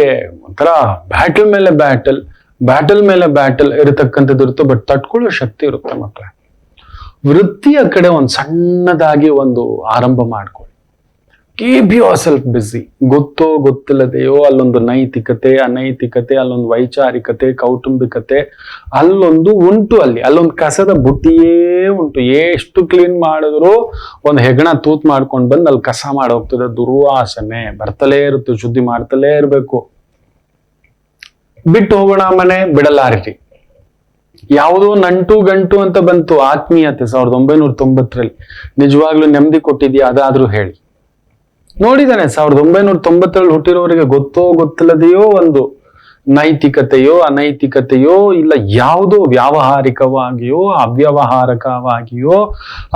ಒಂಥರ ಬ್ಯಾಟಲ್ ಮೇಲೆ ಬ್ಯಾಟಲ್ ಇರತಕ್ಕಂಥದ್ದು ಇರುತ್ತೆ. ಬಟ್ ತಡ್ಕೊಳ್ಳೋ ಶಕ್ತಿ ಇರುತ್ತೆ ಮಕ್ಕಳೇ. ವೃತ್ತಿಯ ಕಡೆ ಒಂದು ಸಣ್ಣದಾಗಿ ಒಂದು ಆರಂಭ ಮಾಡ್ಕೊಳ್ಳಿ. ಕೀಪ್ ಯುವರ್ ಸೆಲ್ಫ್ ಬಿಸಿ. ಗೊತ್ತೋ ಗೊತ್ತಿಲ್ಲದೆಯೋ ಅಲ್ಲೊಂದು ನೈತಿಕತೆ, ಅನೈತಿಕತೆ, ಅಲ್ಲೊಂದು ವೈಚಾರಿಕತೆ, ಕೌಟುಂಬಿಕತೆ ಅಲ್ಲೊಂದು ಉಂಟು. ಅಲ್ಲೊಂದು ಕಸದ ಬುಟ್ಟಿಯೇ ಉಂಟು. ಎಷ್ಟು ಕ್ಲೀನ್ ಮಾಡಿದ್ರು ಒಂದು ಹೆಗಣ ತೂತ್ ಮಾಡ್ಕೊಂಡು ಬಂದು ಅಲ್ಲಿ ಕಸ ಮಾಡೋಗ್ತದೆ. ದುರ್ವಾಸನೆ ಬರ್ತಲೇ ಇರುತ್ತೆ. ಶುದ್ಧಿ ಮಾಡ್ತಲೇ ಇರಬೇಕು. ಬಿಟ್ಟು ಹೋಗೋಣ ಮನೆ ಬಿಡಲಾರಿರಿ. ಯಾವುದೋ ನಂಟು ಗಂಟು ಅಂತ ಬಂತು, ಆತ್ಮೀಯತೆ 1990ರಲ್ಲಿ ನಿಜವಾಗ್ಲೂ ನೆಮ್ಮದಿ ಕೊಟ್ಟಿದ್ಯಾ? ಅದಾದ್ರೂ ಹೇಳಿ. ನೋಡಿದಾನೆ 1990ರಲ್ಲಿ ಹುಟ್ಟಿರೋರಿಗೆ ಗೊತ್ತೋ ಗೊತ್ತಿಲ್ಲದೆಯೋ ಒಂದು ನೈತಿಕತೆಯೋ ಅನೈತಿಕತೆಯೋ ಇಲ್ಲ, ಯಾವುದೋ ವ್ಯಾವಹಾರಿಕವಾಗಿಯೋ ಅವ್ಯವಹಾರಕವಾಗಿಯೋ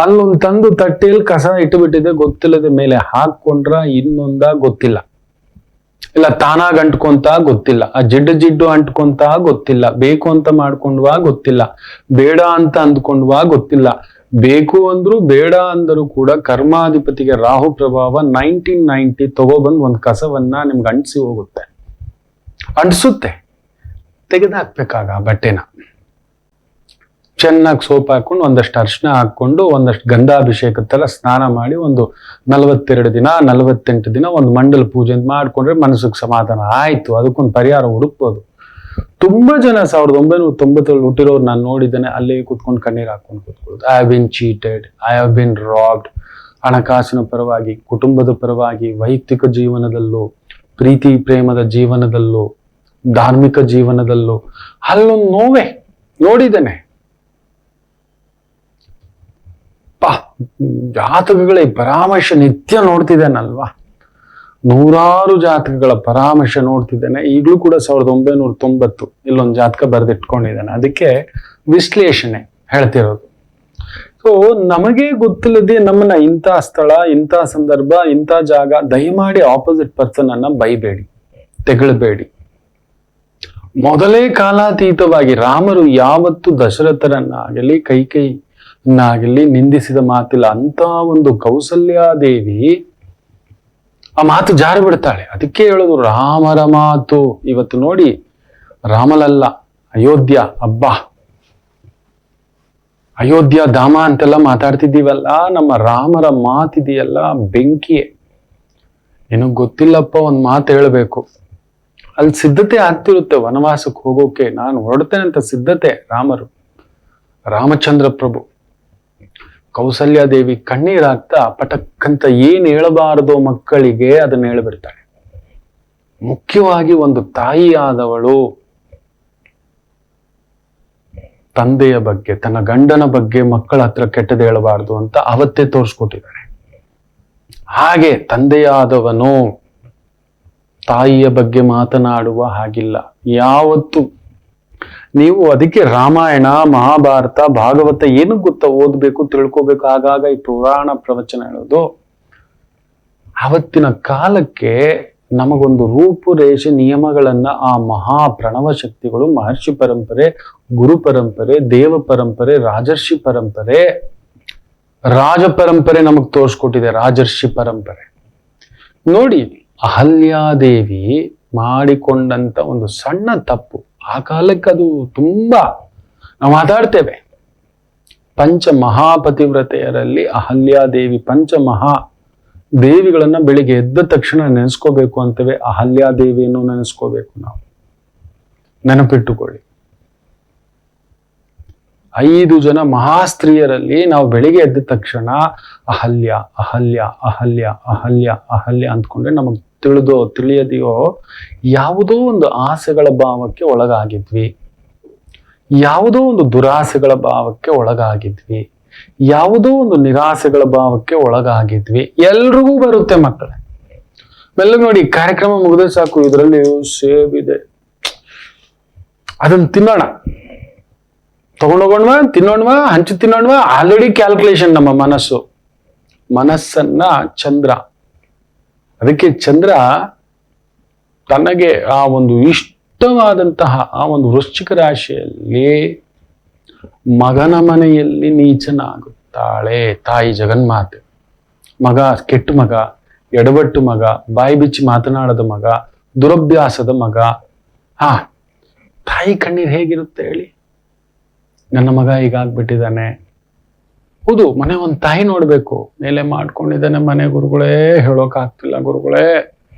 ಅಲ್ಲೊಂದು ತಂದು ತಟ್ಟೆಯಲ್ಲಿ ಕಸ ಇಟ್ಟುಬಿಟ್ಟಿದೆ, ಗೊತ್ತಿಲ್ಲದ ಮೇಲೆ ಹಾಕೊಂಡ್ರ ಇನ್ನೊಂದ ಗೊತ್ತಿಲ್ಲ, ಇಲ್ಲ ತಾನಾಗ್ ಅಂಟ್ಕೊಂತ ಗೊತ್ತಿಲ್ಲ, ಆ ಜಿಡ್ಡು ಅಂಟ್ಕೊಂತ ಗೊತ್ತಿಲ್ಲ, ಬೇಕು ಅಂತ ಮಾಡ್ಕೊಂಡ್ವಾ ಗೊತ್ತಿಲ್ಲ, ಬೇಡ ಅಂತ ಅಂದ್ಕೊಂಡ್ವಾ ಗೊತ್ತಿಲ್ಲ. ಬೇಕು ಅಂದ್ರು ಬೇಡ ಅಂದರೂ ಕೂಡ ಕರ್ಮಾಧಿಪತಿಗೆ ರಾಹು ಪ್ರಭಾವ 1990 ತಗೊಬಂದ್ ಒಂದ್ ಕಸವನ್ನ ನಿಮ್ಗೆ ಅಂಟಿಸಿ ಹೋಗುತ್ತೆ, ಅಂಟಿಸುತ್ತೆ. ತೆಗೆದಾಕ್ಬೇಕಾಗ ಬಟ್ಟೆನ ಚೆನ್ನಾಗಿ ಸೋಪ್ ಹಾಕೊಂಡು ಒಂದಷ್ಟು ಅರ್ಶಿನ ಹಾಕೊಂಡು ಒಂದಷ್ಟು ಗಂಧಾಭಿಷೇಕ ತರ ಸ್ನಾನ ಮಾಡಿ ಒಂದು 42 ದಿನ 48 ದಿನ ಒಂದು ಮಂಡಲ ಪೂಜೆ ಮಾಡ್ಕೊಂಡ್ರೆ ಮನಸ್ಸಿಗೆ ಸಮಾಧಾನ ಆಯ್ತು. ಅದಕ್ಕೊಂದು ಪರಿಹಾರ ಹುಡುಕ್ಬೋದು. ತುಂಬಾ ಜನ 1990ರಲ್ಲಿ ಹುಟ್ಟಿರೋರು ನಾನು ನೋಡಿದ್ದೇನೆ, ಅಲ್ಲೇ ಕೂತ್ಕೊಂಡು ಕಣ್ಣೀರು ಹಾಕೊಂಡು ಕೂತ್ಕೊಳ್ಳೋದು. I have been cheated, I have been robbed. ಹಣಕಾಸಿನ ಪರವಾಗಿ, ಕುಟುಂಬದ ಪರವಾಗಿ, ವೈಯಕ್ತಿಕ ಜೀವನದಲ್ಲೂ, ಪ್ರೀತಿ ಪ್ರೇಮದ ಜೀವನದಲ್ಲೂ, ಧಾರ್ಮಿಕ ಜೀವನದಲ್ಲೂ ಅಲ್ಲೊಂದು ನೋವೇ ನೋಡಿದ್ದೇನೆ. ಜಾತಕಗಳ ಈ ಪರಾಮರ್ಶೆ ನಿತ್ಯ ನೋಡ್ತಿದ್ದೇನಲ್ವಾ, ನೂರಾರು ಜಾತಕಗಳ ಪರಾಮರ್ಶೆ ನೋಡ್ತಿದ್ದೇನೆ. ಈಗಲೂ ಕೂಡ 1990 ಇಲ್ಲೊಂದು ಜಾತಕ ಬರೆದಿಟ್ಕೊಂಡಿದ್ದೇನೆ, ಅದಕ್ಕೆ ವಿಶ್ಲೇಷಣೆ ಹೇಳ್ತಿರೋದು. ಸೊ ನಮಗೆ ಗೊತ್ತಿಲ್ಲದೆ ನಮ್ಮನ್ನ ಇಂಥ ಸ್ಥಳ, ಇಂಥ ಸಂದರ್ಭ, ಇಂಥ ಜಾಗ, ದಯಮಾಡಿ ಆಪೋಸಿಟ್ ಪರ್ಸನ್ ಅನ್ನ ಬೈಬೇಡಿ, ತೆಗಳಬೇಡಿ. ಮೊದಲೇ ಕಾಲಾತೀತವಾಗಿ ರಾಮರು ಯಾವತ್ತು ದಶರಥರನ್ನಾಗಲಿ ಕೈಕೇಯಿಯನ್ನಾಗಲಿ ನಿಂದಿಸಿದ ಮಾತಿಲ್ಲ. ಅಂತ ಒಂದು ಕೌಸಲ್ಯಾದೇವಿ ಆ ಮಾತು ಜಾರಿ ಬಿಡ್ತಾಳೆ. ಅದಕ್ಕೆ ಹೇಳೋದು ರಾಮರ ಮಾತು. ಇವತ್ತು ನೋಡಿ, ರಾಮಲಲ್ಲ ಅಯೋಧ್ಯ, ಅಬ್ಬಾ ಅಯೋಧ್ಯ ಧಾಮ ಅಂತೆಲ್ಲ ಮಾತಾಡ್ತಿದ್ದೀವಲ್ಲ, ನಮ್ಮ ರಾಮರ ಮಾತಿದೆಯಲ್ಲ ಬೆಂಕಿಯೇ. ನಿನಗ್ ಗೊತ್ತಿಲ್ಲಪ್ಪ, ಒಂದ್ ಮಾತು ಹೇಳ್ಬೇಕು. ಅಲ್ಲಿ ಸಿದ್ಧತೆ ಆಗ್ತಿರುತ್ತೆ ವನವಾಸಕ್ಕೆ ಹೋಗೋಕೆ, ನಾನು ಹೊರಡ್ತೇನೆ ಅಂತ ಸಿದ್ಧತೆ. ರಾಮಚಂದ್ರ ಪ್ರಭು ಕೌಸಲ್ಯಾದೇವಿ ಕಣ್ಣೀರಾಗ್ತಾ ಪಟಕ್ಕಂತ ಏನ್ ಹೇಳಬಾರದೋ ಮಕ್ಕಳಿಗೆ ಅದನ್ನ ಹೇಳ್ಬಿಡ್ತಾಳೆ. ಮುಖ್ಯವಾಗಿ ಒಂದು ತಾಯಿಯಾದವಳು ತಂದೆಯ ಬಗ್ಗೆ, ತನ್ನ ಗಂಡನ ಬಗ್ಗೆ ಮಕ್ಕಳ ಹತ್ರ ಕೆಟ್ಟದ್ದು ಹೇಳಬಾರ್ದು ಅಂತ ಅವತ್ತೇ ತೋರಿಸ್ಕೊಟ್ಟಿದ್ದಾಳೆ. ಹಾಗೆ ತಂದೆಯಾದವನು ತಾಯಿಯ ಬಗ್ಗೆ ಮಾತನಾಡುವ ಹಾಗಿಲ್ಲ ಯಾವತ್ತು. ನೀವು ಅದಕ್ಕೆ ರಾಮಾಯಣ, ಮಹಾಭಾರತ, ಭಾಗವತ ಏನಕ್ಕೆ ಗೊತ್ತಾ ಓದ್ಬೇಕು, ತಿಳ್ಕೋಬೇಕು. ಆಗಾಗ ಈ ಪುರಾಣ ಪ್ರವಚನ ಹೇಳೋದು ಆವತ್ತಿನ ಕಾಲಕ್ಕೆ ನಮಗೊಂದು ರೂಪುರೇಷೆ ನಿಯಮಗಳನ್ನ ಆ ಮಹಾ ಪ್ರಣವ ಶಕ್ತಿಗಳು, ಮಹರ್ಷಿ ಪರಂಪರೆ, ಗುರು ಪರಂಪರೆ, ದೇವ ಪರಂಪರೆ, ರಾಜರ್ಷಿ ಪರಂಪರೆ, ರಾಜ ಪರಂಪರೆ ನಮಗ್ ತೋರಿಸ್ಕೊಟ್ಟಿದೆ. ರಾಜರ್ಷಿ ಪರಂಪರೆ ನೋಡಿ, ಅಹಲ್ಯಾದೇವಿ ಮಾಡಿಕೊಂಡಂತ ಒಂದು ಸಣ್ಣ ತಪ್ಪು, ಆ ಕಾಲಕ್ಕೆ ಅದು ತುಂಬಾ ನಾವು ಮಾತಾಡ್ತೇವೆ. ಪಂಚ ಮಹಾಪತಿವ್ರತೆಯರಲ್ಲಿ ಅಹಲ್ಯಾದೇವಿ, ಪಂಚಮಹಾ ದೇವಿಗಳನ್ನ ಬೆಳಿಗ್ಗೆ ಎದ್ದ ತಕ್ಷಣ ನೆನೆಸ್ಕೋಬೇಕು ಅಂತೇವೆ. ಅಹಲ್ಯಾದೇವಿಯನ್ನು ನೆನೆಸ್ಕೋಬೇಕು ನಾವು, ನೆನಪಿಟ್ಟುಕೊಳ್ಳಿ. 5 ಜನ ಮಹಾಸ್ತ್ರೀಯರಲ್ಲಿ ನಾವು ಬೆಳಿಗ್ಗೆ ಎದ್ದ ತಕ್ಷಣ ಅಹಲ್ಯ ಅಹಲ್ಯ ಅಹಲ್ಯ ಅಹಲ್ಯ ಅಹಲ್ಯ ಅಂದ್ಕೊಂಡ್ರೆ ನಮಗ್ ತಿಳಿದೋ ತಿಳಿಯದೆಯೋ ಯಾವುದೋ ಒಂದು ಆಸೆಗಳ ಭಾವಕ್ಕೆ ಒಳಗಾಗಿದ್ವಿ, ಯಾವುದೋ ಒಂದು ದುರಾಸೆಗಳ ಭಾವಕ್ಕೆ ಒಳಗಾಗಿದ್ವಿ, ಯಾವುದೋ ಒಂದು ನಿರಾಸೆಗಳ ಭಾವಕ್ಕೆ ಒಳಗಾಗಿದ್ವಿ. ಎಲ್ರಿಗೂ ಬರುತ್ತೆ ಮಕ್ಕಳೇ. ಮೆಲ್ಲಗೆ ನೋಡಿ, ಕಾರ್ಯಕ್ರಮ ಮುಗಿದ್ರೆ ಸಾಕು, ಇದರಲ್ಲಿ ಸೇಬ್ ಇದೆ, ಅದನ್ನ ತಿನ್ನೋಣ, ತಗೊಂಡೋಗೋಣವಾ, ತಿನ್ನೋಣವಾ, ಹಂಚಿ ತಿನ್ನೋಣವಾ. Already calculation. ನಮ್ಮ ಮನಸ್ಸನ್ನ ಚಂದ್ರ, ಅದಕ್ಕೆ ಚಂದ್ರ ತನಗೆ ಆ ಒಂದು ಇಷ್ಟವಾದಂತಹ ಆ ಒಂದು ವೃಶ್ಚಿಕ ರಾಶಿಯಲ್ಲಿ ಮಗನ ಮನೆಯಲ್ಲಿ ನೀಚನಾಗುತ್ತಾಳೆ ತಾಯಿ ಜಗನ್ಮಾತೆ. ಮಗ ಕೆಟ್ಟ ಮಗ, ಎಡವಟ್ಟು ಮಗ, ಬಾಯಿ ಬಿಚ್ಚಿ ಮಾತನಾಡದ ಮಗ, ದುರಭ್ಯಾಸದ ಮಗ. ತಾಯಿ ಕಣ್ಣೀರ್ ಹೇಗಿರುತ್ತೆ ಹೇಳಿ. ನನ್ನ ಮಗ ಹೀಗಾಗ್ಬಿಟ್ಟಿದ್ದಾನೆ. ಹೌದು, ಮನೆ ಒಂದು ತಾಯಿ ನೋಡ್ಬೇಕು. ಮೇಲೆ ಮಾಡ್ಕೊಂಡಿದ್ದಾನೆ ಮನೆ, ಗುರುಗಳೇ ಹೇಳೋಕ್ ಆಗ್ತಿಲ್ಲ ಗುರುಗಳೇ,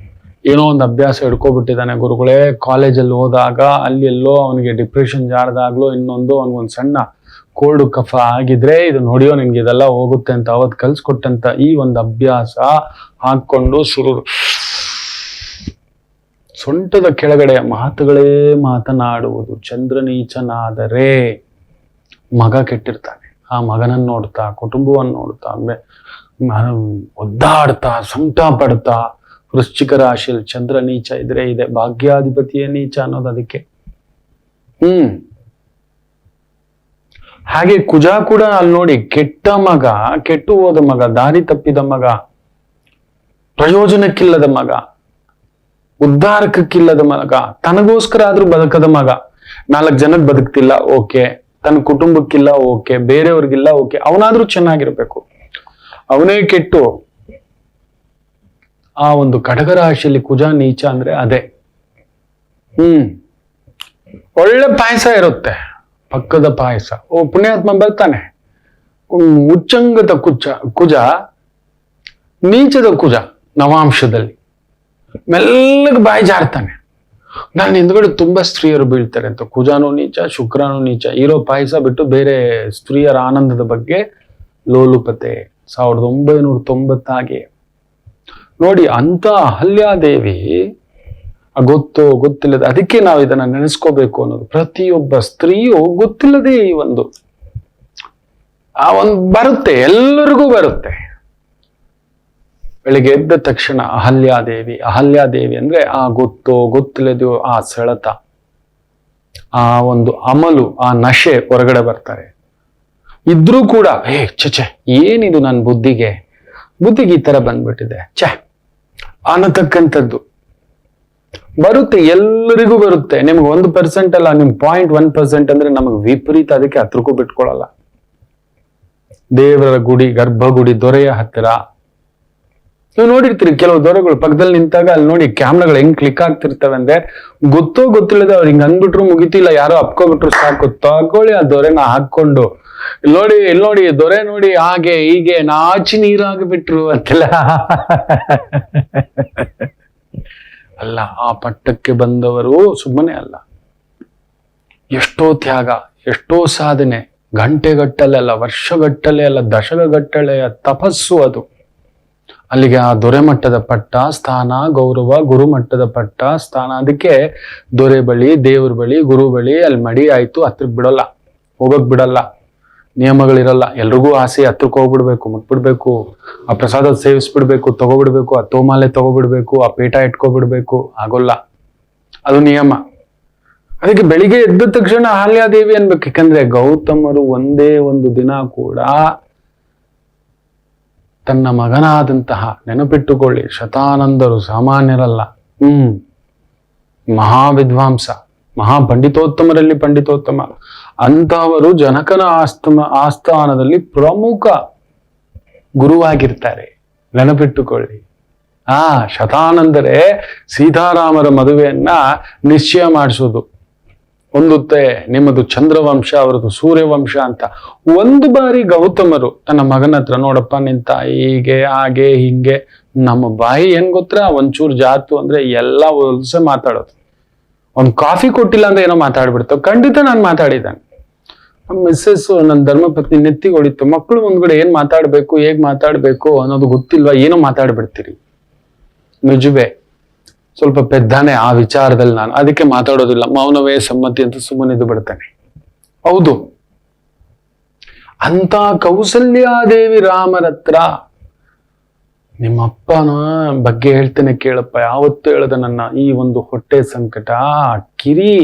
ಏನೋ ಒಂದು ಅಭ್ಯಾಸ ಹಿಡ್ಕೊಬಿಟ್ಟಿದ್ದಾನೆ ಗುರುಗಳೇ. ಕಾಲೇಜಲ್ಲಿ ಹೋದಾಗ ಅಲ್ಲಿ ಎಲ್ಲೋ ಅವನಿಗೆ ಡಿಪ್ರೆಷನ್ ಜಾರದಾಗ್ಲೋ ಇನ್ನೊಂದು ಅವನಿಗೊಂದು ಸಣ್ಣ ಕೋಲ್ಡ್ ಕಫ ಆಗಿದ್ರೆ ಇದು ನೋಡಿಯೋ ನಿನ್ಗೆ ಇದೆಲ್ಲ ಹೋಗುತ್ತೆ ಅಂತ ಅವತ್ತು ಕಲ್ಸ್ಕೊಟ್ಟಂತ ಈ ಒಂದು ಅಭ್ಯಾಸ ಹಾಕೊಂಡು ಸೊಂಟದ ಕೆಳಗಡೆಯ ಮಾತುಗಳೇ ಮಾತನಾಡುವುದು. ಚಂದ್ರನೀಚನಾದರೆ ಮಗ ಕೆಟ್ಟಿರ್ತಾನೆ, ಆ ಮಗನನ್ನು ನೋಡ್ತಾ, ಕುಟುಂಬವನ್ನು ನೋಡ್ತಾ, ಒದ್ದಾಡ್ತಾ, ಸಂಕಟ ಪಡ್ತಾ, ವೃಶ್ಚಿಕ ರಾಶಿಯಲ್ಲಿ ಚಂದ್ರ ನೀಚ ಇದ್ರೆ ಇದೆ, ಭಾಗ್ಯಾಧಿಪತಿಯ ನೀಚ ಅನ್ನೋದು ಅದಕ್ಕೆ. ಹಾಗೆ ಕುಜ ಕೂಡ ಅಲ್ಲಿ ನೋಡಿ, ಕೆಟ್ಟ ಮಗ, ಕೆಟ್ಟು ಹೋದ ಮಗ, ದಾರಿ ತಪ್ಪಿದ ಮಗ, ಪ್ರಯೋಜನಕ್ಕಿಲ್ಲದ ಮಗ, ಉದ್ಧಾರಕ್ಕಿಲ್ಲದ ಮಗ, ತನಗೋಸ್ಕರ ಆದ್ರೂ ಬದುಕದ ಮಗ, 4 ಜನಕ್ಕೆ ಬದುಕ್ತಿಲ್ಲ ಓಕೆ, ತನ್ನ ಕುಟುಂಬಕ್ಕಿಲ್ಲ ಓಕೆ, ಬೇರೆಯವ್ರಿಗಿಲ್ಲ ಓಕೆ, ಅವನಾದ್ರೂ ಚೆನ್ನಾಗಿರ್ಬೇಕು. ಅವನೇ ಕೆಟ್ಟು ಆ ಒಂದು ಕಟಕರಾಶಿಯಲ್ಲಿ ಕುಜ ನೀಚ ಅಂದ್ರೆ ಅದೇ. ಒಳ್ಳೆ ಪಾಯಸ ಇರುತ್ತೆ, ಪಕ್ಕದ ಪಾಯಸ, ಓ ಪುಣ್ಯಾತ್ಮ ಬರ್ತಾನೆ. ಉಚ್ಚಂಗದ ಕುಜ, ನೀಚದ ಕುಜ ನವಾಂಶದಲ್ಲಿ ಮೆಲ್ಲಗೆ ಬಾಯಿ ಜಾರ್ತಾನೆ. ನಾನು ಹಿಂದ್ಗಡೆ ತುಂಬಾ ಸ್ತ್ರೀಯರು ಬೀಳ್ತಾರೆ ಅಂತ. ಕುಜಾನು ನೀಚ, ಶುಕ್ರನು ನೀಚ, ಇರೋ ಪಾಯಸ ಬಿಟ್ಟು ಬೇರೆ ಸ್ತ್ರೀಯರ ಆನಂದದ ಬಗ್ಗೆ ಲೋಲುಪತೆ. 1990 ನೋಡಿ, ಅಂತ ಅಹಲ್ಯಾದೇವಿ ಗೊತ್ತಿಲ್ಲದೆ, ಅದಕ್ಕೆ ನಾವು ಇದನ್ನ ನೆನೆಸ್ಕೋಬೇಕು ಅನ್ನೋದು. ಪ್ರತಿಯೊಬ್ಬ ಸ್ತ್ರೀಯು ಗೊತ್ತಿಲ್ಲದೆ ಈ ಒಂದು ಬರುತ್ತೆ, ಎಲ್ಲರಿಗೂ ಬರುತ್ತೆ. ಬೆಳಿಗ್ಗೆ ಎದ್ದ ತಕ್ಷಣ ಅಹಲ್ಯಾದೇವಿ ಅಂದ್ರೆ ಆ ಗೊತ್ತಿಲ್ಲದೆಯೋ ಆ ಸೆಳೆತ, ಆ ಒಂದು ಅಮಲು, ಆ ನಶೆ ಹೊರಗಡೆ ಬರ್ತಾರೆ. ಇದ್ರೂ ಕೂಡ ಚೆ ಏನಿದು ನನ್ನ ಬುದ್ಧಿಗೆ ಈ ತರ ಬಂದ್ಬಿಟ್ಟಿದೆ ಅನ್ನತಕ್ಕಂಥದ್ದು ಬರುತ್ತೆ, ಎಲ್ಲರಿಗೂ ಬರುತ್ತೆ. ನಿಮ್ಗೆ 1% ಅಲ್ಲ, ನಿಮ್ 0.1% ಅಂದ್ರೆ ನಮಗೆ ವಿಪರೀತ. ಅದಕ್ಕೆ ಹತ್ರಕ್ಕೂ ಬಿಟ್ಕೊಳ್ಳಲ್ಲ. ದೇವರ ಗುಡಿ, ಗರ್ಭಗುಡಿ, ದೊರೆಯ ಹತ್ತಿರ ನೀವು ನೋಡಿರ್ತೀರಿ, ಕೆಲವು ದೊರೆಗಳು ಪಕ್ಕದಲ್ಲಿ ನಿಂತಾಗ ಅಲ್ಲಿ ನೋಡಿ ಕ್ಯಾಮ್ರಾಗಳು ಹೆಂಗ್ ಕ್ಲಿಕ್ ಆಗ್ತಿರ್ತವೆ ಅಂದ್ರೆ, ಗೊತ್ತಿಲ್ಲದೆ ಅವ್ರು ಹಿಂಗ್ ಅಂದ್ಬಿಟ್ರು ಮುಗಿತಿಲ್ಲ, ಯಾರೋ ಅಪ್ಕೊಬಿಟ್ರು ಸಾಕು, ತಗೊಳ್ಳಿ ಆ ದೊರೆನ ಹಾಕೊಂಡು, ನೋಡಿ ದೊರೆ ನೋಡಿ ಹಾಗೆ ಹೀಗೆ ನಾಚಿ ನೀರಾಗ್ಬಿಟ್ರು ಅಂತೆಲ್ಲ. ಅಲ್ಲ, ಆ ಪಟ್ಟಕ್ಕೆ ಬಂದವರು ಸುಮ್ಮನೆ ಅಲ್ಲ. ಎಷ್ಟೋ ತ್ಯಾಗ, ಎಷ್ಟೋ ಸಾಧನೆ, ಗಂಟೆಗಟ್ಟಲೆ ಅಲ್ಲ, ವರ್ಷಗಟ್ಟಲೆ ಅಲ್ಲ, ದಶಕಗಟ್ಟಲೆಯ ತಪಸ್ಸು ಅದು. ಅಲ್ಲಿಗೆ ಆ ದೊರೆ ಮಟ್ಟದ ಪಟ್ಟ, ಸ್ಥಾನ, ಗೌರವ, ಗುರು ಮಟ್ಟದ ಪಟ್ಟ, ಸ್ಥಾನ. ಅದಕ್ಕೆ ದೊರೆ ಬಳಿ, ದೇವ್ರ ಬಳಿ, ಗುರು ಬಳಿ ಅಲ್ಲಿ ಮಡಿ ಆಯ್ತು, ಹತ್ರಕ್ ಬಿಡಲ್ಲ, ಹೋಗಕ್ ಬಿಡಲ್ಲ, ನಿಯಮಗಳಿರಲ್ಲ. ಎಲ್ರಿಗೂ ಆಸೆ, ಹತ್ರಕ್ಕೆ ಹೋಗ್ಬಿಡ್ಬೇಕು, ಮುಟ್ಬಿಡ್ಬೇಕು, ಆ ಪ್ರಸಾದ ಸೇವಿಸ್ಬಿಡ್ಬೇಕು, ತಗೋಬಿಡ್ಬೇಕು, ಆ ತೋಮಾಲೆ ತಗೋಬಿಡ್ಬೇಕು, ಆ ಪೇಟ ಇಟ್ಕೊಬಿಡ್ಬೇಕು, ಆಗೋಲ್ಲ, ಅದು ನಿಯಮ. ಅದಕ್ಕೆ ಬೆಳಿಗ್ಗೆ ಎದ್ದ ತಕ್ಷಣ ಅಹಲ್ಯಾದೇವಿ ಅನ್ಬೇಕು. ಯಾಕಂದ್ರೆ ಗೌತಮರು ಒಂದೇ ಒಂದು ದಿನ ಕೂಡ ತನ್ನ ಮಗನಾದಂತಹ, ನೆನಪಿಟ್ಟುಕೊಳ್ಳಿ, ಶತಾನಂದರು ಸಾಮಾನ್ಯರಲ್ಲ, ಮಹಾವಿದ್ವಾಂಸ, ಮಹಾಪಂಡಿತೋತ್ತಮರಲ್ಲಿ ಪಂಡಿತೋತ್ತಮ, ಅಂತಹವರು ಜನಕನ ಆಸ್ಥಾನದಲ್ಲಿ ಪ್ರಮುಖ ಗುರುವಾಗಿರ್ತಾರೆ. ನೆನಪಿಟ್ಟುಕೊಳ್ಳಿ. ಶತಾನಂದರೆ ಸೀತಾರಾಮರ ಮದುವೆಯನ್ನ ನಿಶ್ಚಯ ಮಾಡಿಸೋದು. ಹೊಂದುತ್ತೆ ನಿಮ್ಮದು ಚಂದ್ರವಂಶ, ಅವರದು ಸೂರ್ಯವಂಶ ಅಂತ. ಒಂದು ಬಾರಿ ಗೌತಮರು ತನ್ನ ಮಗನ ಹತ್ರ, ನೋಡಪ್ಪ ನಿನ್ ತಾಯಿ ಹೀಗೆ ಹಾಗೆ ಹಿಂಗೆ, ನಮ್ಮ ಬಾಯಿ ಏನ್ ಗೊತ್ತಾ, ಒಂಚೂರು ಜಾತು ಅಂದ್ರೆ ಎಲ್ಲ ಹೊಲ್ಸೆ ಮಾತಾಡೋದು. ಒಂದ್ ಕಾಫಿ ಕೊಟ್ಟಿಲ್ಲ ಅಂದ್ರೆ ಏನೋ ಮಾತಾಡ್ಬಿಡ್ತಾವ. ಖಂಡಿತ ನಾನು ಮಾತಾಡಿದ್ದಾನೆ. ಮಿಸ್ಸಸ್ ನನ್ನ ಧರ್ಮಪತ್ನಿ ನೆತ್ತಿಗೆ ಹೊಡಿತು, ಮಕ್ಕಳು ಮುಂದ್ಗಡೆ ಏನ್ ಮಾತಾಡ್ಬೇಕು, ಹೇಗ್ ಮಾತಾಡ್ಬೇಕು ಅನ್ನೋದು ಗೊತ್ತಿಲ್ವಾ, ಏನೋ ಮಾತಾಡ್ಬಿಡ್ತೀರಿ. ನಿಜವೇ, ಸ್ವಲ್ಪ ಪೆದ್ದಾನೆ ಆ ವಿಚಾರದಲ್ಲಿ ನಾನು, ಅದಕ್ಕೆ ಮಾತಾಡೋದಿಲ್ಲ, ಮೌನವೇ ಸಮ್ಮತಿ ಅಂತ ಸುಮ್ಮನಿದ್ದು ಬಿಡ್ತಾನೆ. ಹೌದು, ಅಂತ ಕೌಸಲ್ಯಾದೇವಿ ರಾಮರ ಹತ್ರ, ನಿಮ್ಮಪ್ಪನ ಬಗ್ಗೆ ಹೇಳ್ತೇನೆ ಕೇಳಪ್ಪ, ಯಾವತ್ತು ಹೇಳದ ನನ್ನ ಈ ಒಂದು ಹೊಟ್ಟೆ ಸಂಕಟ, ಕಿರಿ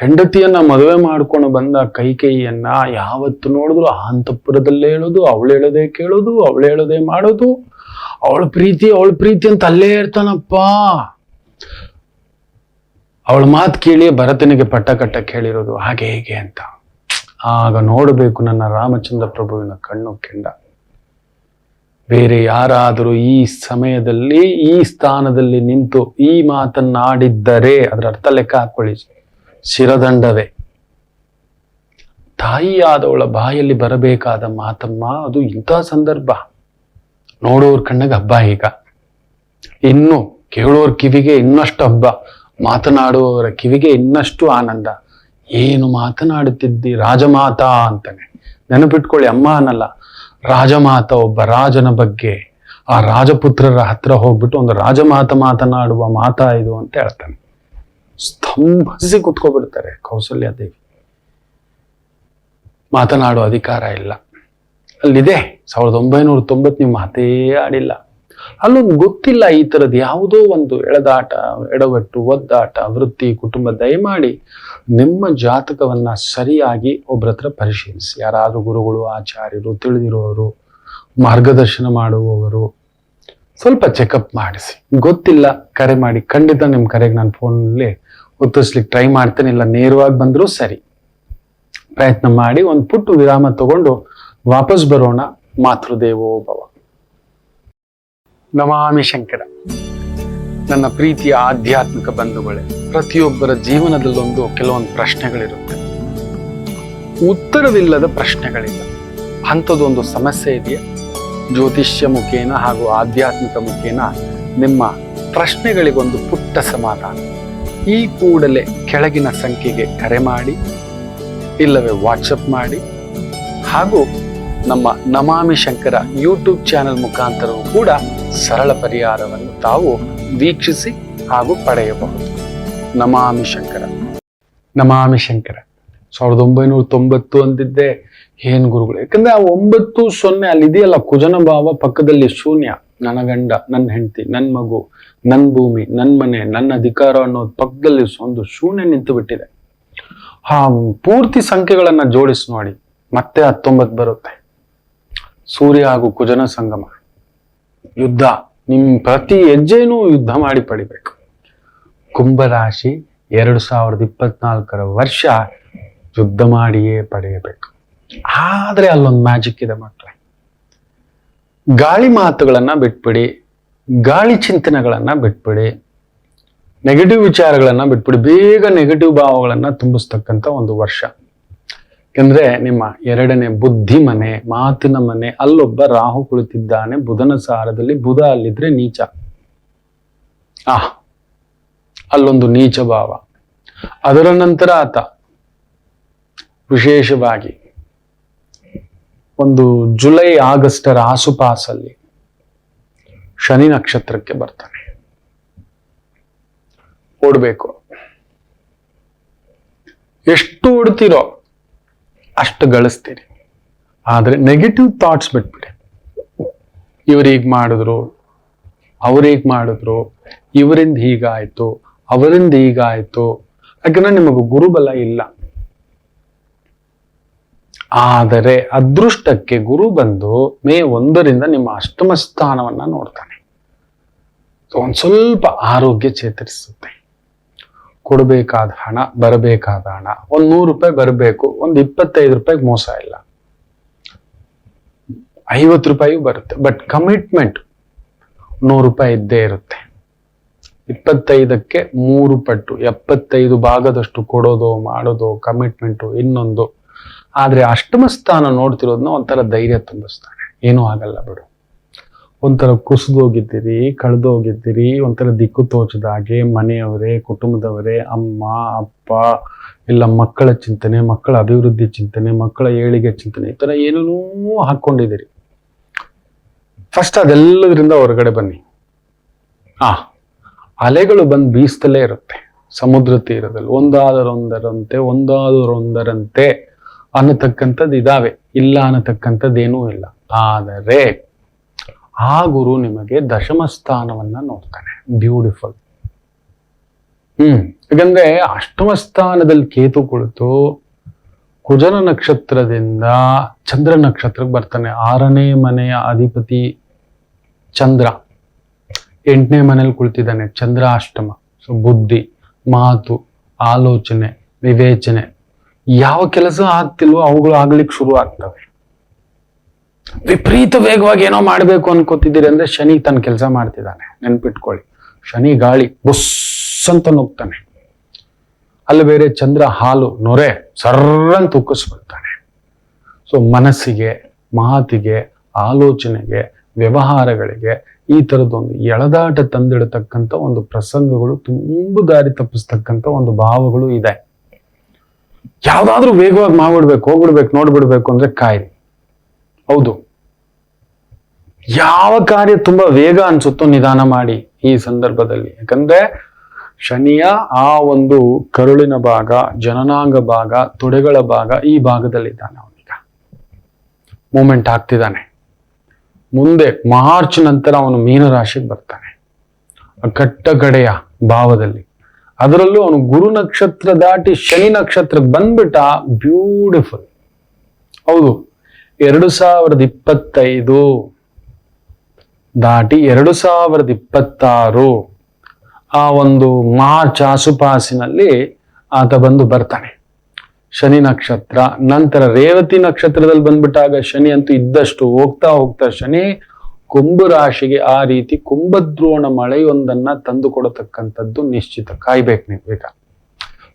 ಹೆಂಡತಿಯನ್ನ ಮದುವೆ ಮಾಡ್ಕೊಂಡು ಬಂದ ಕೈಕೇಯಿಯನ್ನ ಯಾವತ್ತು ನೋಡಿದ್ರು ಅಂತಃಪುರದಲ್ಲೇ ಹೇಳೋದು, ಅವಳು ಹೇಳೋದೇ ಕೇಳೋದು, ಅವಳು ಹೇಳೋದೇ ಮಾಡೋದು, ಅವಳ ಪ್ರೀತಿ ಅಂತ ಅಲ್ಲೇ ಇರ್ತಾನಪ್ಪ. ಅವಳ ಮಾತು ಕೇಳಿ ಭರತನಿಗೆ ಪಟ್ಟ ಕಟ್ಟಕ್ಕೆ ಹೇಳಿರೋದು, ಹಾಗೆ ಹೇಗೆ ಅಂತ. ಆಗ ನೋಡಬೇಕು ನನ್ನ ರಾಮಚಂದ್ರ ಪ್ರಭುವಿನ ಕಣ್ಣು ಕೆಂಡ. ಬೇರೆ ಯಾರಾದರೂ ಈ ಸಮಯದಲ್ಲಿ ಈ ಸ್ಥಾನದಲ್ಲಿ ನಿಂತು ಈ ಮಾತನ್ನಾಡಿದ್ದರೆ ಅದರ ಅರ್ಥ ಲೆಕ್ಕ ಹಾಕೊಳ್ಳಿ, ಶಿರದಂಡವೇ. ತಾಯಿಯಾದವಳ ಬಾಯಲ್ಲಿ ಬರಬೇಕಾದ ಮಾತಮ್ಮ, ಅದು ಇಂಥ ಸಂದರ್ಭ. ನೋಡೋರ್ ಕಣ್ಣಿಗೆ ಹಬ್ಬ. ಈಗ ಇನ್ನು ಕೇಳೋರ್ ಕಿವಿಗೆ ಇನ್ನಷ್ಟು ಹಬ್ಬ, ಮಾತನಾಡುವವರ ಕಿವಿಗೆ ಇನ್ನಷ್ಟು ಆನಂದ. ಏನು ಮಾತನಾಡುತ್ತಿದ್ದಿ ರಾಜಮಾತ ಅಂತಾನೆ. ನೆನಪಿಟ್ಕೊಳ್ಳಿ, ಅಮ್ಮ ಅನ್ನಲ್ಲ, ರಾಜಮಾತ. ಒಬ್ಬ ರಾಜನ ಬಗ್ಗೆ, ಆ ರಾಜಪುತ್ರರ ಹತ್ರ ಹೋಗ್ಬಿಟ್ಟು ಒಂದು ರಾಜಮಾತ ಮಾತನಾಡುವ ಮಾತಾ ಇದು ಅಂತ ಹೇಳ್ತಾನೆ. ಸ್ತಂಭಿಸಿ ಕುತ್ಕೊಬಿಡ್ತಾರೆ ಕೌಸಲ್ಯ ದೇವಿ. ಮಾತನಾಡೋ ಅಧಿಕಾರ ಇಲ್ಲ. ಅಲ್ಲಿದೆ 1990 ನೀವು ಮಾತೇ ಆಡಿಲ್ಲ. ಅಲ್ಲೊಂದು ಗೊತ್ತಿಲ್ಲ ಈ ತರದ್ ಯಾವುದೋ ಒಂದು ಎಳೆದಾಟ, ಎಡವಟ್ಟು, ಒದ್ದಾಟ, ವೃತ್ತಿ, ಕುಟುಂಬ. ದಯಮಾಡಿ ನಿಮ್ಮ ಜಾತಕವನ್ನ ಸರಿಯಾಗಿ ಒಬ್ಬರ ಹತ್ರ ಪರಿಶೀಲಿಸಿ. ಯಾರಾದ್ರೂ ಗುರುಗಳು, ಆಚಾರ್ಯರು, ತಿಳಿದಿರುವವರು, ಮಾರ್ಗದರ್ಶನ ಮಾಡುವವರು ಸ್ವಲ್ಪ ಚೆಕಪ್ ಮಾಡಿಸಿ. ಗೊತ್ತಿಲ್ಲ ಕರೆ ಮಾಡಿ. ಖಂಡಿತ ನಿಮ್ ಕರೆಗೆ ನಾನು ಫೋನಲ್ಲಿ ಉತ್ತರಿಸ್ಲಿಕ್ಕೆ ಟ್ರೈ ಮಾಡ್ತೇನೆ. ಇಲ್ಲ ನೇರವಾಗಿ ಬಂದರೂ ಸರಿ, ಪ್ರಯತ್ನ ಮಾಡಿ ಒಂದು ಪುಟ್ಟ ವಿರಾಮ ತಗೊಂಡು ವಾಪಸ್ ಬರೋಣ. ಮಾತೃದೇವೋ ಭವ. ನಮಾಮಿ ಶಂಕರ. ನನ್ನ ಪ್ರೀತಿಯ ಆಧ್ಯಾತ್ಮಿಕ ಬಂಧುಗಳೇ, ಪ್ರತಿಯೊಬ್ಬರ ಜೀವನದಲ್ಲೊಂದು ಕೆಲವೊಂದು ಪ್ರಶ್ನೆಗಳಿರುತ್ತೆ, ಉತ್ತರವಿಲ್ಲದ ಪ್ರಶ್ನೆಗಳಿಲ್ಲ. ಅಂಥದ್ದೊಂದು ಸಮಸ್ಯೆ ಇದೆಯಾ? ಜ್ಯೋತಿಷ್ಯ ಮುಖೇನ ಹಾಗೂ ಆಧ್ಯಾತ್ಮಿಕ ಮುಖೇನ ನಿಮ್ಮ ಪ್ರಶ್ನೆಗಳಿಗೊಂದು ಪುಟ್ಟ ಸಮಾಧಾನ. ಈ ಕೂಡಲೇ ಕೆಳಗಿನ ಸಂಖ್ಯೆಗೆ ಕರೆ ಮಾಡಿ, ಇಲ್ಲವೇ ವಾಟ್ಸಪ್ ಮಾಡಿ, ಹಾಗೂ ನಮ್ಮ ನಮಾಮಿ ಶಂಕರ ಯೂಟ್ಯೂಬ್ ಚಾನೆಲ್ ಮುಖಾಂತರವೂ ಕೂಡ ಸರಳ ಪರಿಹಾರವನ್ನು ತಾವು ವೀಕ್ಷಿಸಿ ಹಾಗೂ ಪಡೆಯಬಹುದು. ನಮಾಮಿ ಶಂಕರ. ನಮಾಮಿ ಶಂಕರ. 1990 ಅಂದಿದ್ದೆ. ಏನ್ ಗುರುಗಳು, ಯಾಕಂದ್ರೆ ಆ 9-0 ಅಲ್ಲಿ ಇದೆಯಲ್ಲ, ಕುಜನ ಭಾವ ಪಕ್ಕದಲ್ಲಿ ಶೂನ್ಯ. ನನ್ನ ಗಂಡ, ನನ್ನ ಹೆಂಡತಿ, ನನ್ನ ಮಗು, ನನ್ನ ಭೂಮಿ, ನನ್ನ ಮನೆ, ನನ್ನ ಅಧಿಕಾರ ಅನ್ನೋದು ಪಕ್ಕದಲ್ಲಿ ಒಂದು ಶೂನ್ಯ ನಿಂತು ಬಿಟ್ಟಿದೆ. ಪೂರ್ತಿ ಸಂಖ್ಯೆಗಳನ್ನ ಜೋಡಿಸಿ ನೋಡಿ, ಮತ್ತೆ 19 ಬರುತ್ತೆ. ಸೂರ್ಯ ಹಾಗೂ ಕುಜನ ಸಂಗಮ, ಯುದ್ಧ. ನಿಮ್ ಪ್ರತಿ ಹೆಜ್ಜೆನೂ ಯುದ್ಧ ಮಾಡಿ ಪಡಿಬೇಕು. ಕುಂಭರಾಶಿ 2024 ವರ್ಷ ಯುದ್ಧ ಮಾಡಿಯೇ ಪಡೆಯಬೇಕು. ಆದ್ರೆ ಅಲ್ಲೊಂದು ಮ್ಯಾಜಿಕ್ ಇದೆ ಮಕ್ಕಳೇ. ಗಾಳಿ ಮಾತುಗಳನ್ನ ಬಿಟ್ಬಿಡಿ, ಗಾಳಿ ಚಿಂತನೆಗಳನ್ನ ಬಿಟ್ಬಿಡಿ, ನೆಗೆಟಿವ್ ವಿಚಾರಗಳನ್ನ ಬಿಟ್ಬಿಡಿ. ಬೇಗ ನೆಗೆಟಿವ್ ಭಾವಗಳನ್ನ ತುಂಬಿಸ್ತಕ್ಕಂಥ ಒಂದು ವರ್ಷ. ಯಾಕಂದ್ರೆ ನಿಮ್ಮ 2ನೇ ಬುದ್ಧಿ ಮನೆ, ಮಾತಿನ ಮನೆ, ಅಲ್ಲೊಬ್ಬ ರಾಹು ಕುಳಿತಿದ್ದಾನೆ ಬುಧನ ಸಾರದಲ್ಲಿ. ಬುಧ ಅಲ್ಲಿದ್ರೆ ನೀಚ. ಅಲ್ಲೊಂದು ನೀಚ ಭಾವ. ಅದರ ನಂತರ ಆತ ವಿಶೇಷವಾಗಿ ಒಂದು ಜುಲೈ ಆಗಸ್ಟರ ಆಸುಪಾಸಲ್ಲಿ ಶನಿ ನಕ್ಷತ್ರಕ್ಕೆ ಬರ್ತಾನೆ. ಓಡ್ಬೇಕು. ಎಷ್ಟು ಓಡ್ತೀರೋ ಅಷ್ಟು ಗಳಿಸ್ತೀರಿ. ಆದ್ರೆ ನೆಗೆಟಿವ್ ಥಾಟ್ಸ್ ಬಿಟ್ಬಿಡಿ. ಇವ್ರೀಗ ಮಾಡಿದ್ರು, ಅವ್ರೀಗ ಮಾಡಿದ್ರು, ಇವರಿಂದ ಹೀಗಾಯ್ತು, ಅವರಿಂದ ಹೀಗಾಯ್ತು. ಯಾಕಂದ್ರೆ ನಿಮಗೆ ಗುರುಬಲ ಇಲ್ಲ. ಆದರೆ ಅದೃಷ್ಟಕ್ಕೆ ಗುರು ಬಂದು ಮೇ 1ರಿಂದ ನಿಮ್ಮ ಅಷ್ಟಮ ಸ್ಥಾನವನ್ನ ನೋಡ್ತಾನೆ. ಒಂದ್ ಸ್ವಲ್ಪ ಆರೋಗ್ಯ ಚೇತರಿಸುತ್ತೆ. ಕೊಡಬೇಕಾದ ಹಣ, ಬರಬೇಕಾದ ಹಣ, ಒಂದ್ 100 ರೂಪಾಯಿ ಬರಬೇಕು, ಒಂದ್ 25 ರೂಪಾಯಿಗೆ ಮೋಸ ಇಲ್ಲ. 50 ರೂಪಾಯಿ ಬರುತ್ತೆ. ಬಟ್ ಕಮಿಟ್ಮೆಂಟ್ 100 ರೂಪಾಯಿ ಇದ್ದೇ ಇರುತ್ತೆ. 25ಕ್ಕೆ 3 ಪಟ್ಟು 75 ಭಾಗದಷ್ಟು ಕೊಡೋದು, ಮಾಡೋದು, ಕಮಿಟ್ಮೆಂಟು ಇನ್ನೊಂದು. ಆದ್ರೆ ಅಷ್ಟಮ ಸ್ಥಾನ ನೋಡ್ತಿರೋದನ್ನ ಒಂಥರ ಧೈರ್ಯ ತುಂಬಿಸ್ತಾನೆ. ಏನೂ ಆಗಲ್ಲ ಬಿಡು. ಒಂಥರ ಕುಸಿದೋಗಿದ್ದೀರಿ, ಕಳೆದೋಗಿದ್ದೀರಿ, ಒಂಥರ ದಿಕ್ಕು ತೋಚದ ಹಾಗೆ ಮನೆಯವರೇ, ಕುಟುಂಬದವರೇ, ಅಮ್ಮ ಅಪ್ಪ, ಇಲ್ಲ ಮಕ್ಕಳ ಚಿಂತನೆ, ಮಕ್ಕಳ ಅಭಿವೃದ್ಧಿ ಚಿಂತನೆ, ಮಕ್ಕಳ ಏಳಿಗೆ ಚಿಂತನೆ, ಈ ತರ ಏನೇನೋ ಹಾಕೊಂಡಿದ್ದೀರಿ. ಫಸ್ಟ್ ಅದೆಲ್ಲದರಿಂದ ಹೊರಗಡೆ ಬನ್ನಿ. ಅಲೆಗಳು ಬಂದು ಬೀಸ್ತಲೇ ಇರುತ್ತೆ ಸಮುದ್ರ ತೀರದಲ್ಲಿ. ಒಂದಾದರೊಂದರಂತೆ ಅನ್ನತಕ್ಕಂಥದ್ದು ಇದಾವೆ, ಇಲ್ಲ ಅನ್ನತಕ್ಕಂಥದ್ದೇನೂ ಇಲ್ಲ. ಆದರೆ ಆ ಗುರು ನಿಮಗೆ ದಶಮ ಸ್ಥಾನವನ್ನ ನೋಡ್ತಾನೆ. ಬ್ಯೂಟಿಫುಲ್. ಯಾಕಂದ್ರೆ ಅಷ್ಟಮ ಸ್ಥಾನದಲ್ಲಿ ಕೇತು ಕುಳಿತು ಕುಜನ ನಕ್ಷತ್ರದಿಂದ ಚಂದ್ರ ನಕ್ಷತ್ರಕ್ಕೆ ಬರ್ತಾನೆ. 6ನೇ ಮನೆಯ ಅಧಿಪತಿ ಚಂದ್ರ 8ನೇ ಮನೇಲಿ ಕುಳಿತಿದ್ದಾನೆ. ಚಂದ್ರ ಅಷ್ಟಮ. ಸೊ ಬುದ್ಧಿ, ಮಾತು, ಆಲೋಚನೆ, ವಿವೇಚನೆ, ಯಾವ ಕೆಲಸ ಆಗ್ತಿಲ್ವೋ ಅವುಗಳು ಆಗ್ಲಿಕ್ಕೆ ಶುರು ಆಗ್ತವೆ. ವಿಪರೀತ ವೇಗವಾಗಿ ಏನೋ ಮಾಡ್ಬೇಕು ಅನ್ಕೋತಿದ್ದೀರಿ ಅಂದ್ರೆ ಶನಿ ತನ್ನ ಕೆಲಸ ಮಾಡ್ತಿದ್ದಾನೆ. ನೆನ್ಪಿಟ್ಕೊಳ್ಳಿ, ಶನಿ ಗಾಳಿ ಬುಸ್ ಅಂತ ನುಗ್ತಾನೆ. ಅಲ್ಲಿ ಬೇರೆ ಚಂದ್ರ ಹಾಲು ನೊರೆ ಸರ್ರಂತ ಉಕ್ಕಿಸ್ಬಿಡ್ತಾನೆ. ಸೊ ಮನಸ್ಸಿಗೆ, ಮಾತಿಗೆ, ಆಲೋಚನೆಗೆ, ವ್ಯವಹಾರಗಳಿಗೆ ಈ ತರದೊಂದು ಎಳೆದಾಟ ತಂದಿಡತಕ್ಕಂಥ ಒಂದು ಪ್ರಸಂಗಗಳು, ತುಂಬ ದಾರಿ ತಪ್ಪಿಸ್ತಕ್ಕಂಥ ಒಂದು ಭಾವಗಳು ಇದೆ. ಯಾವ್ದಾದ್ರೂ ವೇಗವಾಗಿ ಮಾಡ್ಬಿಡ್ಬೇಕು, ಹೋಗ್ಬಿಡ್ಬೇಕು, ನೋಡ್ಬಿಡ್ಬೇಕು ಅಂದ್ರೆ ಕಾಯಿರಿ. ಹೌದು, ಯಾವ ಕಾರ್ಯ ತುಂಬಾ ವೇಗ ಅನ್ಸುತ್ತೋ ನಿಧಾನ ಮಾಡಿ ಈ ಸಂದರ್ಭದಲ್ಲಿ. ಯಾಕಂದ್ರೆ ಶನಿಯ ಆ ಒಂದು ಕರುಳಿನ ಭಾಗ, ಜನನಾಂಗ ಭಾಗ, ತೊಡೆಗಳ ಭಾಗ, ಈ ಭಾಗದಲ್ಲಿದ್ದಾನೆ ಅವನೀಗ. ಮೂಮೆಂಟ್ ಆಗ್ತಿದ್ದಾನೆ. ಮುಂದೆ ಮಾರ್ಚ್ ನಂತರ ಅವನು ಮೀನರಾಶಿಗೆ ಬರ್ತಾನೆ, ಕಟ್ಟಕಡೆಯ ಭಾವದಲ್ಲಿ. ಅದರಲ್ಲೂ ಅವನು ಗುರು ನಕ್ಷತ್ರ ದಾಟಿ ಶನಿ ನಕ್ಷತ್ರಕ್ಕೆ ಬಂದ್ಬಿಟ್ಟ. ಬ್ಯೂಟಿಫುಲ್. ಹೌದು, 2025 ದಾಟಿ 2026 ಆ ಒಂದು ಮಾರ್ಚ್ ಆಸುಪಾಸಿನಲ್ಲಿ ಆತ ಬಂದು ಬರ್ತಾನೆ. ಶನಿ ನಕ್ಷತ್ರ ನಂತರ ರೇವತಿ ನಕ್ಷತ್ರದಲ್ಲಿ ಬಂದ್ಬಿಟ್ಟಾಗ ಶನಿ ಅಂತೂ ಇದ್ದಷ್ಟು ಹೋಗ್ತಾ ಹೋಗ್ತಾ ಶನಿ ಕುಂಭ ರಾಶಿಗೆ ಆ ರೀತಿ ಕುಂಭದ್ರೋಣ ಮಳೆಯೊಂದನ್ನ ತಂದು ಕೊಡತಕ್ಕಂಥದ್ದು ನಿಶ್ಚಿತ. ಕಾಯ್ಬೇಕು ನೀವು. ಈಗ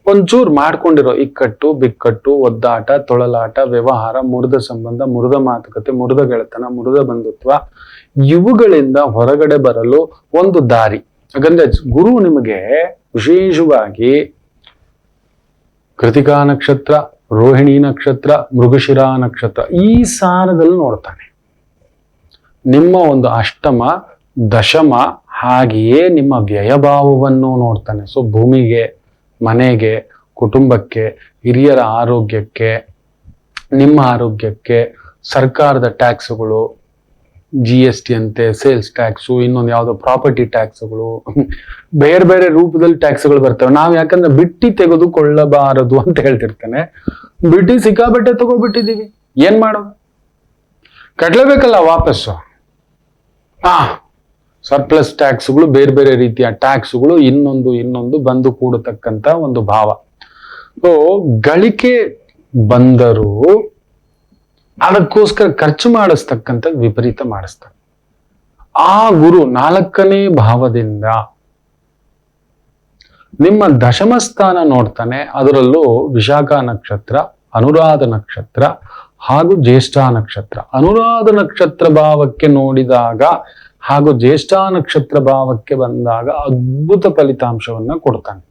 ಒಂಚೂರು ಮಾಡ್ಕೊಂಡಿರೋ ಇಕ್ಕಟ್ಟು, ಬಿಕ್ಕಟ್ಟು, ಒದ್ದಾಟ, ತೊಳಲಾಟ, ವ್ಯವಹಾರ, ಮುರಿದ ಸಂಬಂಧ, ಮುರಿದ ಮಾತುಕತೆ, ಮುರಿದ ಗೆಳೆತನ, ಮುರಿದ ಬಂಧುತ್ವ, ಇವುಗಳಿಂದ ಹೊರಗಡೆ ಬರಲು ಒಂದು ದಾರಿ. ಯಾಕಂದ್ರೆ ಗುರು ನಿಮಗೆ ವಿಶೇಷವಾಗಿ ಕೃತಿಕಾ ನಕ್ಷತ್ರ, ರೋಹಿಣಿ ನಕ್ಷತ್ರ, ಮೃಗಶಿರಾ ನಕ್ಷತ್ರ ಈ ಸಾರದಲ್ಲಿ ನೋಡ್ತಾನೆ. ನಿಮ್ಮ ಒಂದು ಅಷ್ಟಮ, ದಶಮ, ಹಾಗೆಯೇ ನಿಮ್ಮ ವ್ಯಯಭಾವವನ್ನು ನೋಡ್ತಾನೆ. ಸೊ ಭೂಮಿಗೆ, ಮನೆಗೆ, ಕುಟುಂಬಕ್ಕೆ, ಹಿರಿಯರ ಆರೋಗ್ಯಕ್ಕೆ, ನಿಮ್ಮ ಆರೋಗ್ಯಕ್ಕೆ, ಸರ್ಕಾರದ ಟ್ಯಾಕ್ಸ್ಗಳು, GST ಅಂತೆ, ಸೇಲ್ಸ್ ಟ್ಯಾಕ್ಸು, ಇನ್ನೊಂದು ಯಾವುದೋ ಪ್ರಾಪರ್ಟಿ ಟ್ಯಾಕ್ಸ್ಗಳು, ಬೇರೆ ಬೇರೆ ರೂಪದಲ್ಲಿ ಟ್ಯಾಕ್ಸ್ಗಳು ಬರ್ತವೆ. ನಾವು ಯಾಕಂದ್ರೆ ಬಿಟ್ಟಿ ತೆಗೆದುಕೊಳ್ಳಬಾರದು ಅಂತ ಹೇಳ್ತಿರ್ತಾನೆ. ಬಿಟ್ಟಿ ಸಿಕ್ಕಾಬಟ್ಟೆ ತಗೋಬಿಟ್ಟಿದೀವಿ, ಏನ್ ಮಾಡೋದು? ಕಟ್ಲೇಬೇಕಲ್ಲ ವಾಪಸ್ಸು. ಸರ್ಪ್ಲಸ್ ಟ್ಯಾಕ್ಸ್ಗಳು, ಬೇರೆ ಬೇರೆ ರೀತಿಯ ಟ್ಯಾಕ್ಸ್ಗಳು ಇನ್ನೊಂದು ಬಂದು ಕೂಡತಕ್ಕಂತ ಒಂದು ಭಾವ. ಸೊ ಗಳಿಕೆ ಬಂದರೂ ಅದಕ್ಕೋಸ್ಕರ ಖರ್ಚು ಮಾಡಿಸ್ತಕ್ಕಂಥ ವಿಪರೀತ ಮಾಡಿಸ್ತಾರೆ. ಆ ಗುರು 4ನೇ ಭಾವದಿಂದ ನಿಮ್ಮ ದಶಮ ಸ್ಥಾನ ನೋಡ್ತಾನೆ. ಅದರಲ್ಲೂ ವಿಶಾಖ ನಕ್ಷತ್ರ, ಅನುರಾಧ ನಕ್ಷತ್ರ ಹಾಗೂ ಜ್ಯೇಷ್ಠ ನಕ್ಷತ್ರ. ಅನುರಾಧ ನಕ್ಷತ್ರ ಭಾವಕ್ಕೆ ನೋಡಿದಾಗ ಹಾಗೂ ಜ್ಯೇಷ್ಠ ನಕ್ಷತ್ರ ಭಾವಕ್ಕೆ ಬಂದಾಗ ಅದ್ಭುತ ಫಲಿತಾಂಶವನ್ನ ಕೊಡ್ತಾನೆ.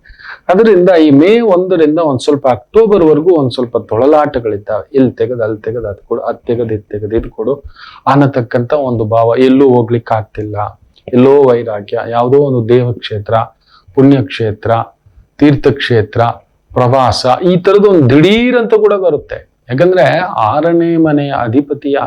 ಅದರಿಂದ ಈ ಮೇ 1ರಿಂದ ಒಂದ್ ಸ್ವಲ್ಪ ಅಕ್ಟೋಬರ್ ವರೆಗೂ ಒಂದ್ ಸ್ವಲ್ಪ ತೊಳಲಾಟಗಳಿದ್ದಾವೆ. ಇಲ್ಲಿ ತೆಗೆದು ಅಲ್ಲಿ ತೆಗೆದು ಅದು ಕೊಡು, ಅದು ತೆಗೆದು ಇದು ತೆಗೆದು ಇದು ಕೊಡು ಅನ್ನತಕ್ಕಂಥ ಒಂದು ಭಾವ. ಎಲ್ಲೂ ಹೋಗ್ಲಿಕ್ಕೆ ಆಗ್ತಿಲ್ಲ, ಎಲ್ಲೋ ವೈರಾಗ್ಯ, ಯಾವುದೋ ಒಂದು ದೇವಕ್ಷೇತ್ರ, ಪುಣ್ಯಕ್ಷೇತ್ರ, ತೀರ್ಥಕ್ಷೇತ್ರ, ಪ್ರವಾಸ, ಈ ತರದ್ದು ಒಂದು ದಿಢೀರ್ ಅಂತ ಕೂಡ ಬರುತ್ತೆ. ಯಾಕಂದ್ರೆ 6ನೇ ಮನೆಯ ಅಧಿಪತಿಯ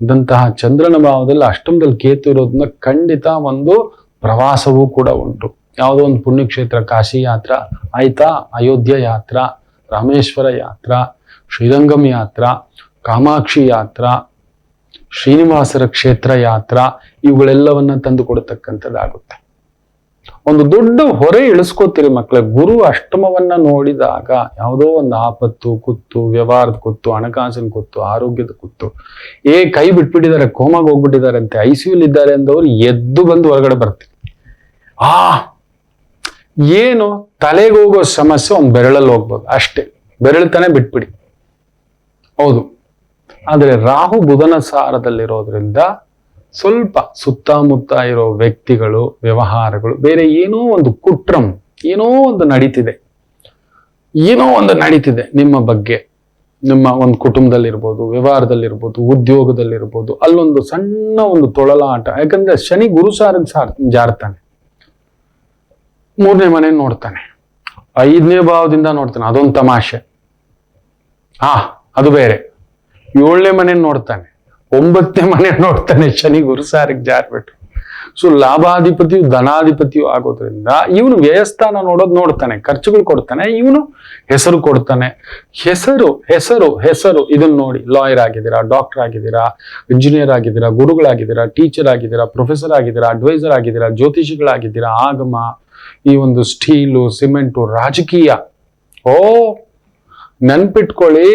ದಂತಹ ಚಂದ್ರನ ಭಾವದಲ್ಲಿ ಅಷ್ಟಮದಲ್ಲಿ ಕೇತು ಇರೋದ್ರಿಂದ ಖಂಡಿತ ಒಂದು ಪ್ರವಾಸವೂ ಕೂಡ ಉಂಟು. ಯಾವುದೋ ಒಂದು ಪುಣ್ಯಕ್ಷೇತ್ರ, ಕಾಶಿ ಯಾತ್ರ ಆಯ್ತಾ, ಅಯೋಧ್ಯ ಯಾತ್ರ, ರಾಮೇಶ್ವರ ಯಾತ್ರ, ಶ್ರೀರಂಗಂ ಯಾತ್ರ, ಕಾಮಾಕ್ಷಿ ಯಾತ್ರ, ಶ್ರೀನಿವಾಸರ ಕ್ಷೇತ್ರ ಯಾತ್ರ, ಇವುಗಳೆಲ್ಲವನ್ನ ತಂದು ಕೊಡತಕ್ಕಂಥದ್ದಾಗುತ್ತೆ. ಒಂದು ದೊಡ್ಡ ಹೊರೆ ಇಳಿಸ್ಕೋತೀರಿ ಮಕ್ಕಳ. ಗುರು ಅಷ್ಟಮವನ್ನ ನೋಡಿದಾಗ ಯಾವುದೋ ಒಂದು ಆಪತ್ತು, ಕುತ್ತು, ವ್ಯವಹಾರದ ಕುತ್ತು, ಹಣಕಾಸಿನ ಕುತ್ತು, ಆರೋಗ್ಯದ ಕುತ್ತು, ಕೈ ಬಿಟ್ಬಿಟ್ಟಿದ್ದಾರೆ, ಕೋಮಾಗ ಹೋಗ್ಬಿಟ್ಟಿದ್ದಾರೆ ಅಂತೆ, ICU ಇದ್ದಾರೆ ಅಂದವ್ರು ಎದ್ದು ಬಂದು ಹೊರಗಡೆ ಬರ್ತೀವಿ. ಏನು ತಲೆಗೆ ಹೋಗೋ ಸಮಸ್ಯೆ ಒಂದು ಬೆರಳಲ್ಲಿ ಹೋಗ್ಬೋದು ಅಷ್ಟೇ, ಬೆರಳ್ತಾನೆ ಬಿಟ್ಬಿಡಿ. ಹೌದು, ಆದ್ರೆ ರಾಹು ಬುಧನ ಸಾರದಲ್ಲಿರೋದ್ರಿಂದ ಸ್ವಲ್ಪ ಸುತ್ತಮುತ್ತ ಇರೋ ವ್ಯಕ್ತಿಗಳು, ವ್ಯವಹಾರಗಳು, ಬೇರೆ ಏನೋ ಒಂದು ಕುಟ್ರಂ, ಏನೋ ಒಂದು ನಡೀತಿದೆ ನಿಮ್ಮ ಬಗ್ಗೆ, ನಿಮ್ಮ ಒಂದು ಕುಟುಂಬದಲ್ಲಿರ್ಬೋದು, ವ್ಯವಹಾರದಲ್ಲಿರ್ಬೋದು, ಉದ್ಯೋಗದಲ್ಲಿರ್ಬೋದು, ಅಲ್ಲೊಂದು ಸಣ್ಣ ಒಂದು ತೊಳಲಾಟ. ಯಾಕಂದ್ರೆ ಶನಿ ಗುರು ಜಾರ್ತಾನೆ. 3ನೇ ಮನೆ ನೋಡ್ತಾನೆ, 5ನೇ ಭಾವದಿಂದ ನೋಡ್ತಾನೆ, ಅದೊಂದು ತಮಾಷೆ. ಅದು ಬೇರೆ. 7ನೇ ಮನೆ ನೋಡ್ತಾನೆ, 9ನೇ ಮನೆ ನೋಡ್ತಾನೆ. ಶನಿ ಗುರು ಜಾರ್ಬಿಟ್ಟು. ಸೊ ಲಾಭಾಧಿಪತಿಯು ಧನಾಧಿಪತಿಯು ಆಗೋದ್ರಿಂದ ಇವನು ವ್ಯಯಸ್ಥಾನ ನೋಡ್ತಾನೆ, ಖರ್ಚುಗಳು ಕೊಡ್ತಾನೆ, ಇವನು ಹೆಸರು ಕೊಡ್ತಾನೆ. ಹೆಸರು ಇದನ್ನ ನೋಡಿ, ಲಾಯರ್ ಆಗಿದ್ದೀರಾ, ಡಾಕ್ಟರ್ ಆಗಿದ್ದೀರಾ, ಇಂಜಿನಿಯರ್ ಆಗಿದ್ದೀರಾ, ಗುರುಗಳಾಗಿದ್ದೀರಾ, ಟೀಚರ್ ಆಗಿದ್ದೀರಾ, ಪ್ರೊಫೆಸರ್ ಆಗಿದ್ದೀರಾ, ಅಡ್ವೈಸರ್ ಆಗಿದ್ದೀರಾ, ಜ್ಯೋತಿಷಿಗಳಾಗಿದ್ದೀರಾ, ಆಗಮ, ಈ ಒಂದು ಸ್ಟೀಲು, ಸಿಮೆಂಟು, ರಾಜಕೀಯ. ನೆನ್ಪಿಟ್ಕೊಳ್ಳಿ,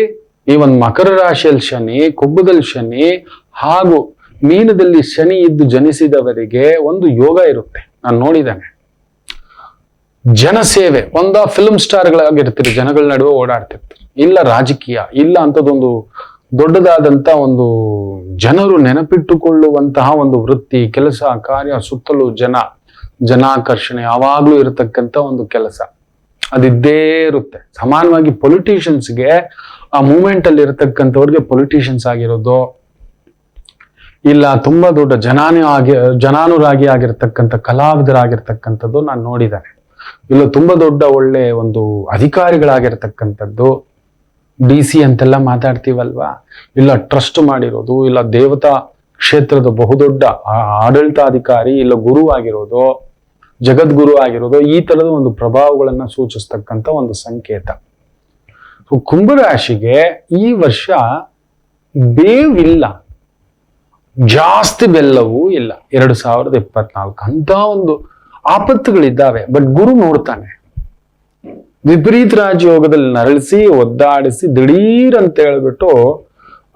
ಈ ಒಂದು ಮಕರ ರಾಶಿಯಲ್ಲಿ ಶನಿ, ಕುಂಭದಲ್ಲಿ ಶನಿ ಹಾಗೂ ಮೀನದಲ್ಲಿ ಶನಿ ಇದ್ದು ಜನಿಸಿದವರಿಗೆ ಒಂದು ಯೋಗ ಇರುತ್ತೆ. ನಾನು ನೋಡಿದ್ದೇನೆ. ಜನಸೇವೆ, ಫಿಲ್ಮ್ ಸ್ಟಾರ್ಗಳಾಗಿರ್ತೀರಿ, ಜನಗಳ ನಡುವೆ ಓಡಾಡ್ತಿರ್ತೀರಿ, ಇಲ್ಲ ರಾಜಕೀಯ, ಇಲ್ಲ ಅಂಥದ್ದೊಂದು ದೊಡ್ಡದಾದಂತ ಒಂದು ಜನರು ನೆನಪಿಟ್ಟುಕೊಳ್ಳುವಂತಹ ಒಂದು ವೃತ್ತಿ, ಕೆಲಸ, ಕಾರ್ಯ, ಸುತ್ತಲೂ ಜನಾಕರ್ಷಣೆ ಯಾವಾಗ್ಲೂ ಇರತಕ್ಕಂತ ಒಂದು ಕೆಲಸ ಅದಿದ್ದೇ ಇರುತ್ತೆ. ಸಮಾನವಾಗಿ ಪೊಲಿಟಿಷಿಯನ್ಸ್ಗೆ ಆ ಮೂಮೆಂಟ್ ಅಲ್ಲಿ ಇರತಕ್ಕಂಥವ್ರಿಗೆ ಪೊಲಿಟಿಷಿಯನ್ಸ್ ಆಗಿರೋದು, ಇಲ್ಲ ತುಂಬಾ ದೊಡ್ಡ ಜನಾನುರಾಗಿ ಆಗಿರ್ತಕ್ಕಂಥ ಕಲಾವಿದರಾಗಿರ್ತಕ್ಕಂಥದ್ದು ನಾನು ನೋಡಿದ್ದೇನೆ. ಇಲ್ಲ ತುಂಬಾ ದೊಡ್ಡ ಒಳ್ಳೆ ಒಂದು ಅಧಿಕಾರಿಗಳಾಗಿರ್ತಕ್ಕಂಥದ್ದು, DC ಅಂತೆಲ್ಲ ಮಾತಾಡ್ತೀವಲ್ವಾ, ಇಲ್ಲ ಟ್ರಸ್ಟ್ ಮಾಡಿರೋದು, ಇಲ್ಲ ದೇವತಾ ಕ್ಷೇತ್ರದ ಬಹುದೊಡ್ಡ ಆಡಳಿತಾಧಿಕಾರಿ, ಇಲ್ಲ ಗುರು ಆಗಿರೋದು, ಜಗದ್ಗುರು ಆಗಿರೋದು, ಈ ತರದ ಒಂದು ಪ್ರಭಾವಗಳನ್ನ ಸೂಚಿಸ್ತಕ್ಕಂಥ ಒಂದು ಸಂಕೇತ. ಕುಂಭರಾಶಿಗೆ ಈ ವರ್ಷ ಬೇವಿಲ್ಲ, ಜಾಸ್ತಿ ಬೆಲ್ಲವೂ ಇಲ್ಲ. 2024 ಅಂತ ಒಂದು ಆಪತ್ತುಗಳಿದ್ದಾವೆ. ಬಟ್ ಗುರು ನೋಡ್ತಾನೆ, ವಿಪರೀತ ರಾಜಯೋಗದಲ್ಲಿ ನರಳಿಸಿ ಒದ್ದಾಡಿಸಿ ದಿಢೀರ್ ಅಂತ ಹೇಳ್ಬಿಟ್ಟು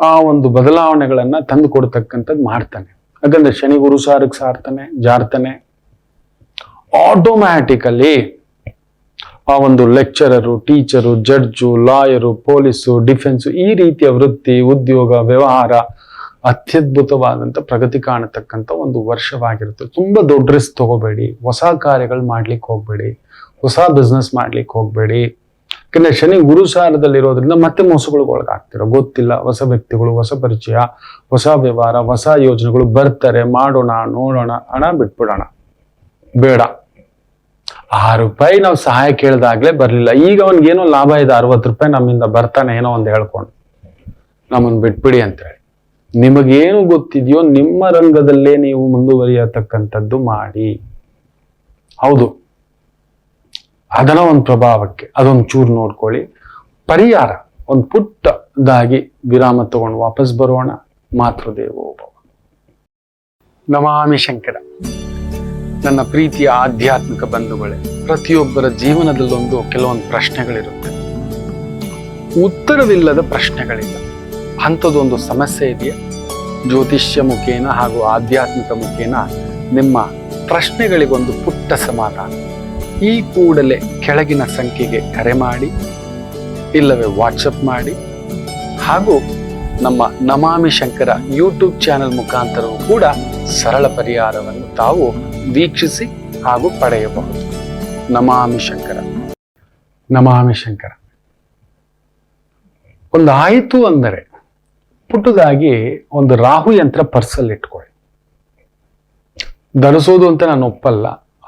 ಆ ಒಂದು ಬದಲಾವಣೆಗಳನ್ನ ತಂದು ಕೊಡ್ತಕ್ಕಂಥದ್ದು ಮಾಡ್ತಾನೆ. ಯಾಕಂದ್ರೆ ಶನಿ ಗುರು ಸಾರಕ್ಕೆ ಜಾರ್ತಾನೆ. ಆಟೋಮ್ಯಾಟಿಕಲಿ ಆ ಒಂದು lecturer, teacher, judge, lawyer, police, defence, ಈ ರೀತಿಯ ವೃತ್ತಿ, ಉದ್ಯೋಗ, ವ್ಯವಹಾರ ಅತ್ಯದ್ಭುತವಾದಂಥ ಪ್ರಗತಿ ಕಾಣತಕ್ಕಂಥ ಒಂದು ವರ್ಷವಾಗಿರುತ್ತೆ. ತುಂಬಾ ದೊಡ್ಡ ರಿಸ್ಕ್ ತಗೋಬೇಡಿ, ಹೊಸ ಕಾರ್ಯಗಳು ಮಾಡ್ಲಿಕ್ಕೆ ಹೋಗ್ಬೇಡಿ, ಹೊಸ ಬಿಸ್ನೆಸ್ ಮಾಡ್ಲಿಕ್ಕೆ ಹೋಗ್ಬೇಡಿ. ಯಾಕಂದ್ರೆ ಶನಿ ಗುರು ಸಾರದಲ್ಲಿರೋದ್ರಿಂದ ಮತ್ತೆ ಮೋಸಗಳಿಗೆ ಒಳಗಾಗ್ತಿರೋ ಗೊತ್ತಿಲ್ಲ. ಹೊಸ ವ್ಯಕ್ತಿಗಳು, ಹೊಸ ಪರಿಚಯ, ಹೊಸ ವ್ಯವಹಾರ, ಹೊಸ ಯೋಜನೆಗಳು ಬರ್ತಾರೆ. ಮಾಡೋಣ, ನೋಡೋಣ, ಹಣ ಬಿಟ್ಬಿಡೋಣ, ಬೇಡ. ₹6 ನಾವು ಸಹಾಯ ಕೇಳಿದಾಗ್ಲೇ ಬರ್ಲಿಲ್ಲ, ಈಗ ಅವನ್ಗೇನೋ ಲಾಭ ಇದೆ, ₹60 ನಮ್ಮಿಂದ ಬರ್ತಾನೆ ಏನೋ ಒಂದು ಹೇಳ್ಕೊಂಡು, ನಮ್ಮನ್ನು ಬಿಟ್ಬಿಡಿ ಅಂತ ಹೇಳಿ. ನಿಮಗೇನು ಗೊತ್ತಿದೆಯೋ ನಿಮ್ಮ ರಂಗದಲ್ಲೇ ನೀವು ಮುಂದುವರಿಯತಕ್ಕಂಥದ್ದು ಮಾಡಿ. ಹೌದು, ಅದನ್ನ ಒಂದು ಪ್ರಭಾವಕ್ಕೆ ಅದೊಂದು ಚೂರು ನೋಡ್ಕೊಳ್ಳಿ. ಪರಿಹಾರ ಒಂದು ಪುಟ್ಟದಾಗಿ ವಿರಾಮ ತಗೊಂಡು ವಾಪಸ್ ಬರೋಣ. ಮಾತೃದೇವೋ ಭವ. ನಮಾಮಿ ಶಂಕರ. ನನ್ನ ಪ್ರೀತಿಯ ಆಧ್ಯಾತ್ಮಿಕ ಬಂಧುಗಳೇ, ಪ್ರತಿಯೊಬ್ಬರ ಜೀವನದಲ್ಲೊಂದು ಕೆಲವೊಂದು ಪ್ರಶ್ನೆಗಳಿರುತ್ತೆ, ಉತ್ತರವಿಲ್ಲದ ಪ್ರಶ್ನೆಗಳಿಲ್ಲ. ಅಂಥದ್ದೊಂದು ಸಮಸ್ಯೆ ಇದೆಯಾ? ಜ್ಯೋತಿಷ್ಯ ಮುಖೇನ ಹಾಗೂ ಆಧ್ಯಾತ್ಮಿಕ ಮುಖೇನ ನಿಮ್ಮ ಪ್ರಶ್ನೆಗಳಿಗೊಂದು ಪುಟ್ಟ ಸಮಾಧಾನ. ಈ ಕೂಡಲೇ ಕೆಳಗಿನ ಸಂಖ್ಯೆಗೆ ಕರೆ ಮಾಡಿ, ಇಲ್ಲವೇ ವಾಟ್ಸಪ್ ಮಾಡಿ, ಹಾಗೂ ನಮ್ಮ ನಮಾಮಿ ಶಂಕರ ಯೂಟ್ಯೂಬ್ ಚಾನೆಲ್ ಮುಖಾಂತರವೂ ಕೂಡ ಸರಳ ಪರಿಹಾರವನ್ನು ತಾವು ವೀಕ್ಷಿಸಿ ಹಾಗೂ ಪಡೆಯಬಹುದು. ನಮಾಮಿ ಶಂಕರ. ನಮಾಮಿ ಶಂಕರ. ಒಂದು ಆಯಿತು ಅಂದರೆ ಪುಟ್ಟದಾಗಿ ಒಂದು ರಾಹು ಯಂತ್ರ ಪರ್ಸಲ್ಲಿ ಇಟ್ಕೊಳ್ಳಿ. ಧರಿಸೋದು ಅಂತ ನಾನು ಒಪ್ಪಲ್ಲ,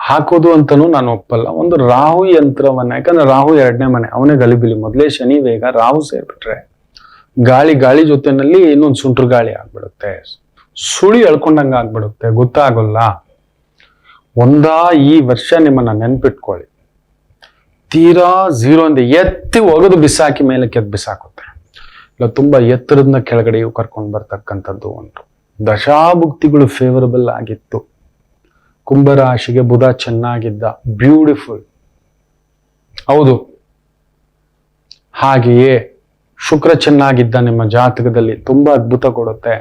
ಹಾಕೋದು ಅಂತನೂ ನಾನು ಒಪ್ಪಲ್ಲ. ಒಂದು ರಾಹು ಯಂತ್ರವನ್ನ, ಯಾಕಂದ್ರೆ ರಾಹು 2ನೇ ಮನೆ, ಅವನೇ ಗಲಿಬಿಲಿ. ಮೊದಲೇ ಶನಿ ವೇಗ, ರಾಹು ಸೇರ್ಬಿಟ್ರೆ ಗಾಳಿ ಜೊತೆನಲ್ಲಿ ಇನ್ನೊಂದು ಸುಂಟ್ರ ಗಾಳಿ ಆಗ್ಬಿಡುತ್ತೆ, ಸುಳಿ ಎಳ್ಕೊಂಡಂಗ ಆಗ್ಬಿಡುತ್ತೆ, ಗೊತ್ತಾಗಲ್ಲ. ಈ ವರ್ಷ ನಿಮ್ಮನ್ನ ನೆನ್ಪಿಟ್ಕೊಳ್ಳಿ, ತೀರಾ 0 ಇಂದ ಎತ್ತಿ ಒಗೆದು ಬಿಸಾಕಿ ಮೇಲೆ ಕೆದ್ದು ಬಿಸಾಕುತ್ತೆ. ಇಲ್ಲ ತುಂಬಾ ಎತ್ತರದನ್ನ ಕೆಳಗಡೆಯೂ ಕರ್ಕೊಂಡು ಬರ್ತಕ್ಕಂಥದ್ದು ಉಂಟು. ದಶಾಭುಕ್ತಿಗಳು ಫೇವರಬಲ್ ಆಗಿತ್ತು. ಕುಂಭರಾಶಿಗೆ ಬುಧ ಚೆನ್ನಾಗಿದ್ದ, ಬ್ಯೂಟಿಫುಲ್. ಹೌದು, ಹಾಗೆಯೇ ಶುಕ್ರ ಚೆನ್ನಾಗಿದ್ದ ನಿಮ್ಮ ಜಾತಕದಲ್ಲಿ ತುಂಬಾ ಅದ್ಭುತ ಕೊಡುತ್ತೆ.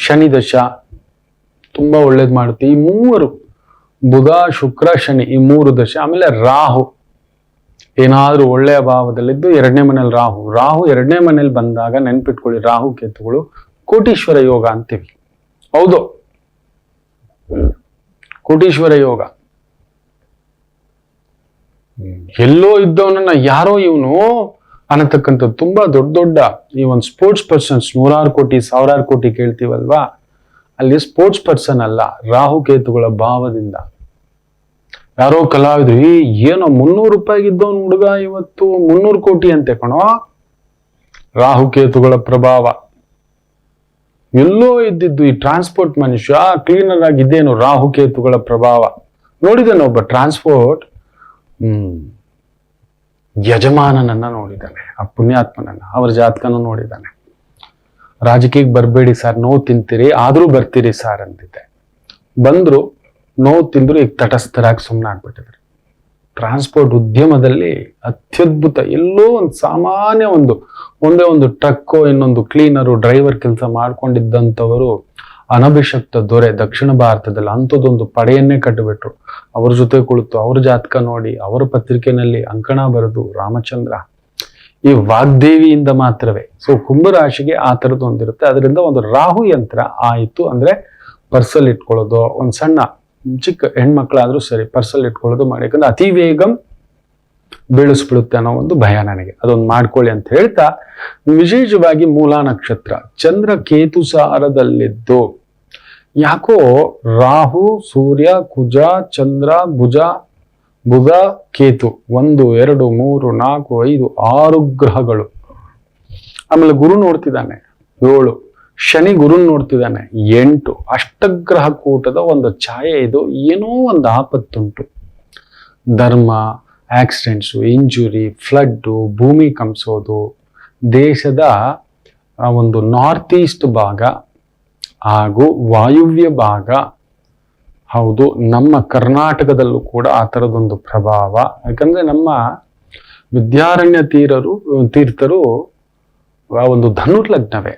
ಶನಿ ದಶ ತುಂಬಾ ಒಳ್ಳೇದು ಮಾಡುತ್ತೆ. ಈ 3 ಬುಧ, ಶುಕ್ರ, ಶನಿ, ಈ 3 ದಶ. ಆಮೇಲೆ ರಾಹು ಏನಾದ್ರೂ ಒಳ್ಳೆಯ ಭಾವದಲ್ಲಿದ್ದು 2ನೇ ಮನೇಲಿ ರಾಹು 2ನೇ ಮನೇಲಿ ಬಂದಾಗ ನೆನ್ಪಿಟ್ಕೊಳ್ಳಿ, ರಾಹು ಕೇತುಗಳು ಕೋಟೀಶ್ವರ ಯೋಗ ಅಂತೀವಿ. ಹೌದು, ಕೋಟೀಶ್ವರ ಯೋಗ. ಎಲ್ಲೋ ಇದ್ದವನನ್ನ ಯಾರೋ ಇವನು ಅನ್ನತಕ್ಕಂಥದ್ದು. ತುಂಬಾ ದೊಡ್ಡ ಈ ಒಂದು ಸ್ಪೋರ್ಟ್ಸ್ ಪರ್ಸನ್ಸ್ 100 ಕೋಟಿ 1000 ಕೋಟಿ ಕೇಳ್ತೀವಲ್ವಾ, ಅಲ್ಲಿ ಸ್ಪೋರ್ಟ್ಸ್ ಪರ್ಸನ್ ಅಲ್ಲ, ರಾಹು ಕೇತುಗಳ ಭಾವದಿಂದ. ಯಾರೋ ಕಲಾವಿದ್ರು, ಏನೋ ₹300 ಇದ್ದವನ್ ಹುಡುಗ ಇವತ್ತು 300 ಕೋಟಿ ಅಂತೆ ಕಣೋ. ರಾಹು ಕೇತುಗಳ ಪ್ರಭಾವ. ಎಲ್ಲೋ ಇದ್ದಿದ್ದು ಈ ಟ್ರಾನ್ಸ್ಪೋರ್ಟ್ ಮನುಷ್ಯ ಕ್ಲೀನರ್ ಆಗಿದ್ದೇನು, ರಾಹು ಕೇತುಗಳ ಪ್ರಭಾವ. ನೋಡಿದಾನೆ ಒಬ್ಬ ಟ್ರಾನ್ಸ್ಪೋರ್ಟ್ ಯಜಮಾನನನ್ನ ನೋಡಿದ್ದಾನೆ, ಆ ಪುಣ್ಯಾತ್ಮನನ್ನ, ಅವರ ಜಾತಕನೂ ನೋಡಿದ್ದಾನೆ. ರಾಜಕೀಯಕ್ಕೆ ಬರ್ಬೇಡಿ ಸರ್, ನೋವು ತಿಂತೀರಿ ಆದ್ರೂ ಬರ್ತೀರಿ ಸರ್ ಅಂತಿದ್ದೆ. ಬಂದ್ರು, ನೋವು ತಿಂದ್ರು, ಈಗ ತಟಸ್ಥರಾಗಿ ಸುಮ್ಮನೆ ಆಗ್ಬಿಟ್ಟಿದ್ರು. ಟ್ರಾನ್ಸ್ಪೋರ್ಟ್ ಉದ್ಯಮದಲ್ಲಿ ಅತ್ಯದ್ಭುತ. ಎಲ್ಲೋ ಒಂದು ಸಾಮಾನ್ಯ ಒಂದೇ ಒಂದು ಟ್ರಕ್ಕೋ ಇನ್ನೊಂದು ಕ್ಲೀನರು ಡ್ರೈವರ್ ಕೆಲಸ ಮಾಡ್ಕೊಂಡಿದ್ದಂಥವರು ಅನಭಿಷಕ್ತ ದೊರೆ ದಕ್ಷಿಣ ಭಾರತದಲ್ಲಿ ಅಂಥದ್ದೊಂದು ಪಡೆಯನ್ನೇ ಕಟ್ಟಿಬಿಟ್ರು. ಅವ್ರ ಜೊತೆ ಕುಳಿತು ಅವ್ರ ಜಾತಕ ನೋಡಿ, ಅವರ ಪತ್ರಿಕೆಯಲ್ಲಿ ಅಂಕಣ ಬರೆದು ರಾಮಚಂದ್ರ, ಈ ವಾಗ್ದೇವಿಯಿಂದ ಮಾತ್ರವೇ. ಸೊ ಕುಂಭರಾಶಿಗೆ ಆ ಥರದ್ದು ಒಂದಿರುತ್ತೆ. ಅದರಿಂದ ಒಂದು ರಾಹು ಯಂತ್ರ ಆಯಿತು ಅಂದ್ರೆ ಪರ್ಸಲ್ ಇಟ್ಕೊಳ್ಳೋದು, ಒಂದು ಸಣ್ಣ ಚಿಕ್ಕ ಹೆಣ್ಮಕ್ಳಾದ್ರೂ ಸರಿ ಪರ್ಸಲ್ ಇಟ್ಕೊಳ್ಳೋದು ಮಾಡಿ. ಯಾಕಂದ್ರೆ ಅತಿ ವೇಗಂ ಬೀಳಿಸ್ಬಿಡುತ್ತೆ ಅನ್ನೋ ಒಂದು ಭಯ ನನಗೆ. ಅದೊಂದು ಮಾಡ್ಕೊಳ್ಳಿ ಅಂತ ಹೇಳ್ತಾ, ವಿಶೇಷವಾಗಿ ಮೂಲ ನಕ್ಷತ್ರ ಚಂದ್ರ ಕೇತು ಸಾರದಲ್ಲಿದ್ದು ಯಾಕೋ ರಾಹು, ಸೂರ್ಯ, ಕುಜ, ಚಂದ್ರ, ಬುಧ, ಕೇತು 1 2 3 4 5 6 ಗ್ರಹಗಳು. ಆಮೇಲೆ ಗುರು ನೋಡ್ತಿದ್ದಾನೆ 7, ಶನಿ ಗುರುನ್ ನೋಡ್ತಿದ್ದಾನೆ 8. ಅಷ್ಟಗ್ರಹ ಕೂಟದ ಒಂದು ಛಾಯೆ ಇದು. ಏನೋ ಒಂದು ಆಪತ್ತುಂಟು. ಧರ್ಮ, ಆಕ್ಸಿಡೆಂಟ್ಸು, ಇಂಜುರಿ, ಫ್ಲಡ್ಡು, ಭೂಮಿ ಕಂಪಿಸೋದು, ದೇಶದ ಒಂದು ನಾರ್ತ್ ಈಸ್ಟ್ ಭಾಗ ಹಾಗೂ ವಾಯುವ್ಯ ಭಾಗ, ಹೌದು ನಮ್ಮ ಕರ್ನಾಟಕದಲ್ಲೂ ಕೂಡ ಆ ಥರದೊಂದು ಪ್ರಭಾವ. ಯಾಕಂದ್ರೆ ನಮ್ಮ ವಿದ್ಯಾರಣ್ಯ ತೀರ್ಥರು ಆ ಒಂದು ಧನುರ್ಲಗ್ನವೇ,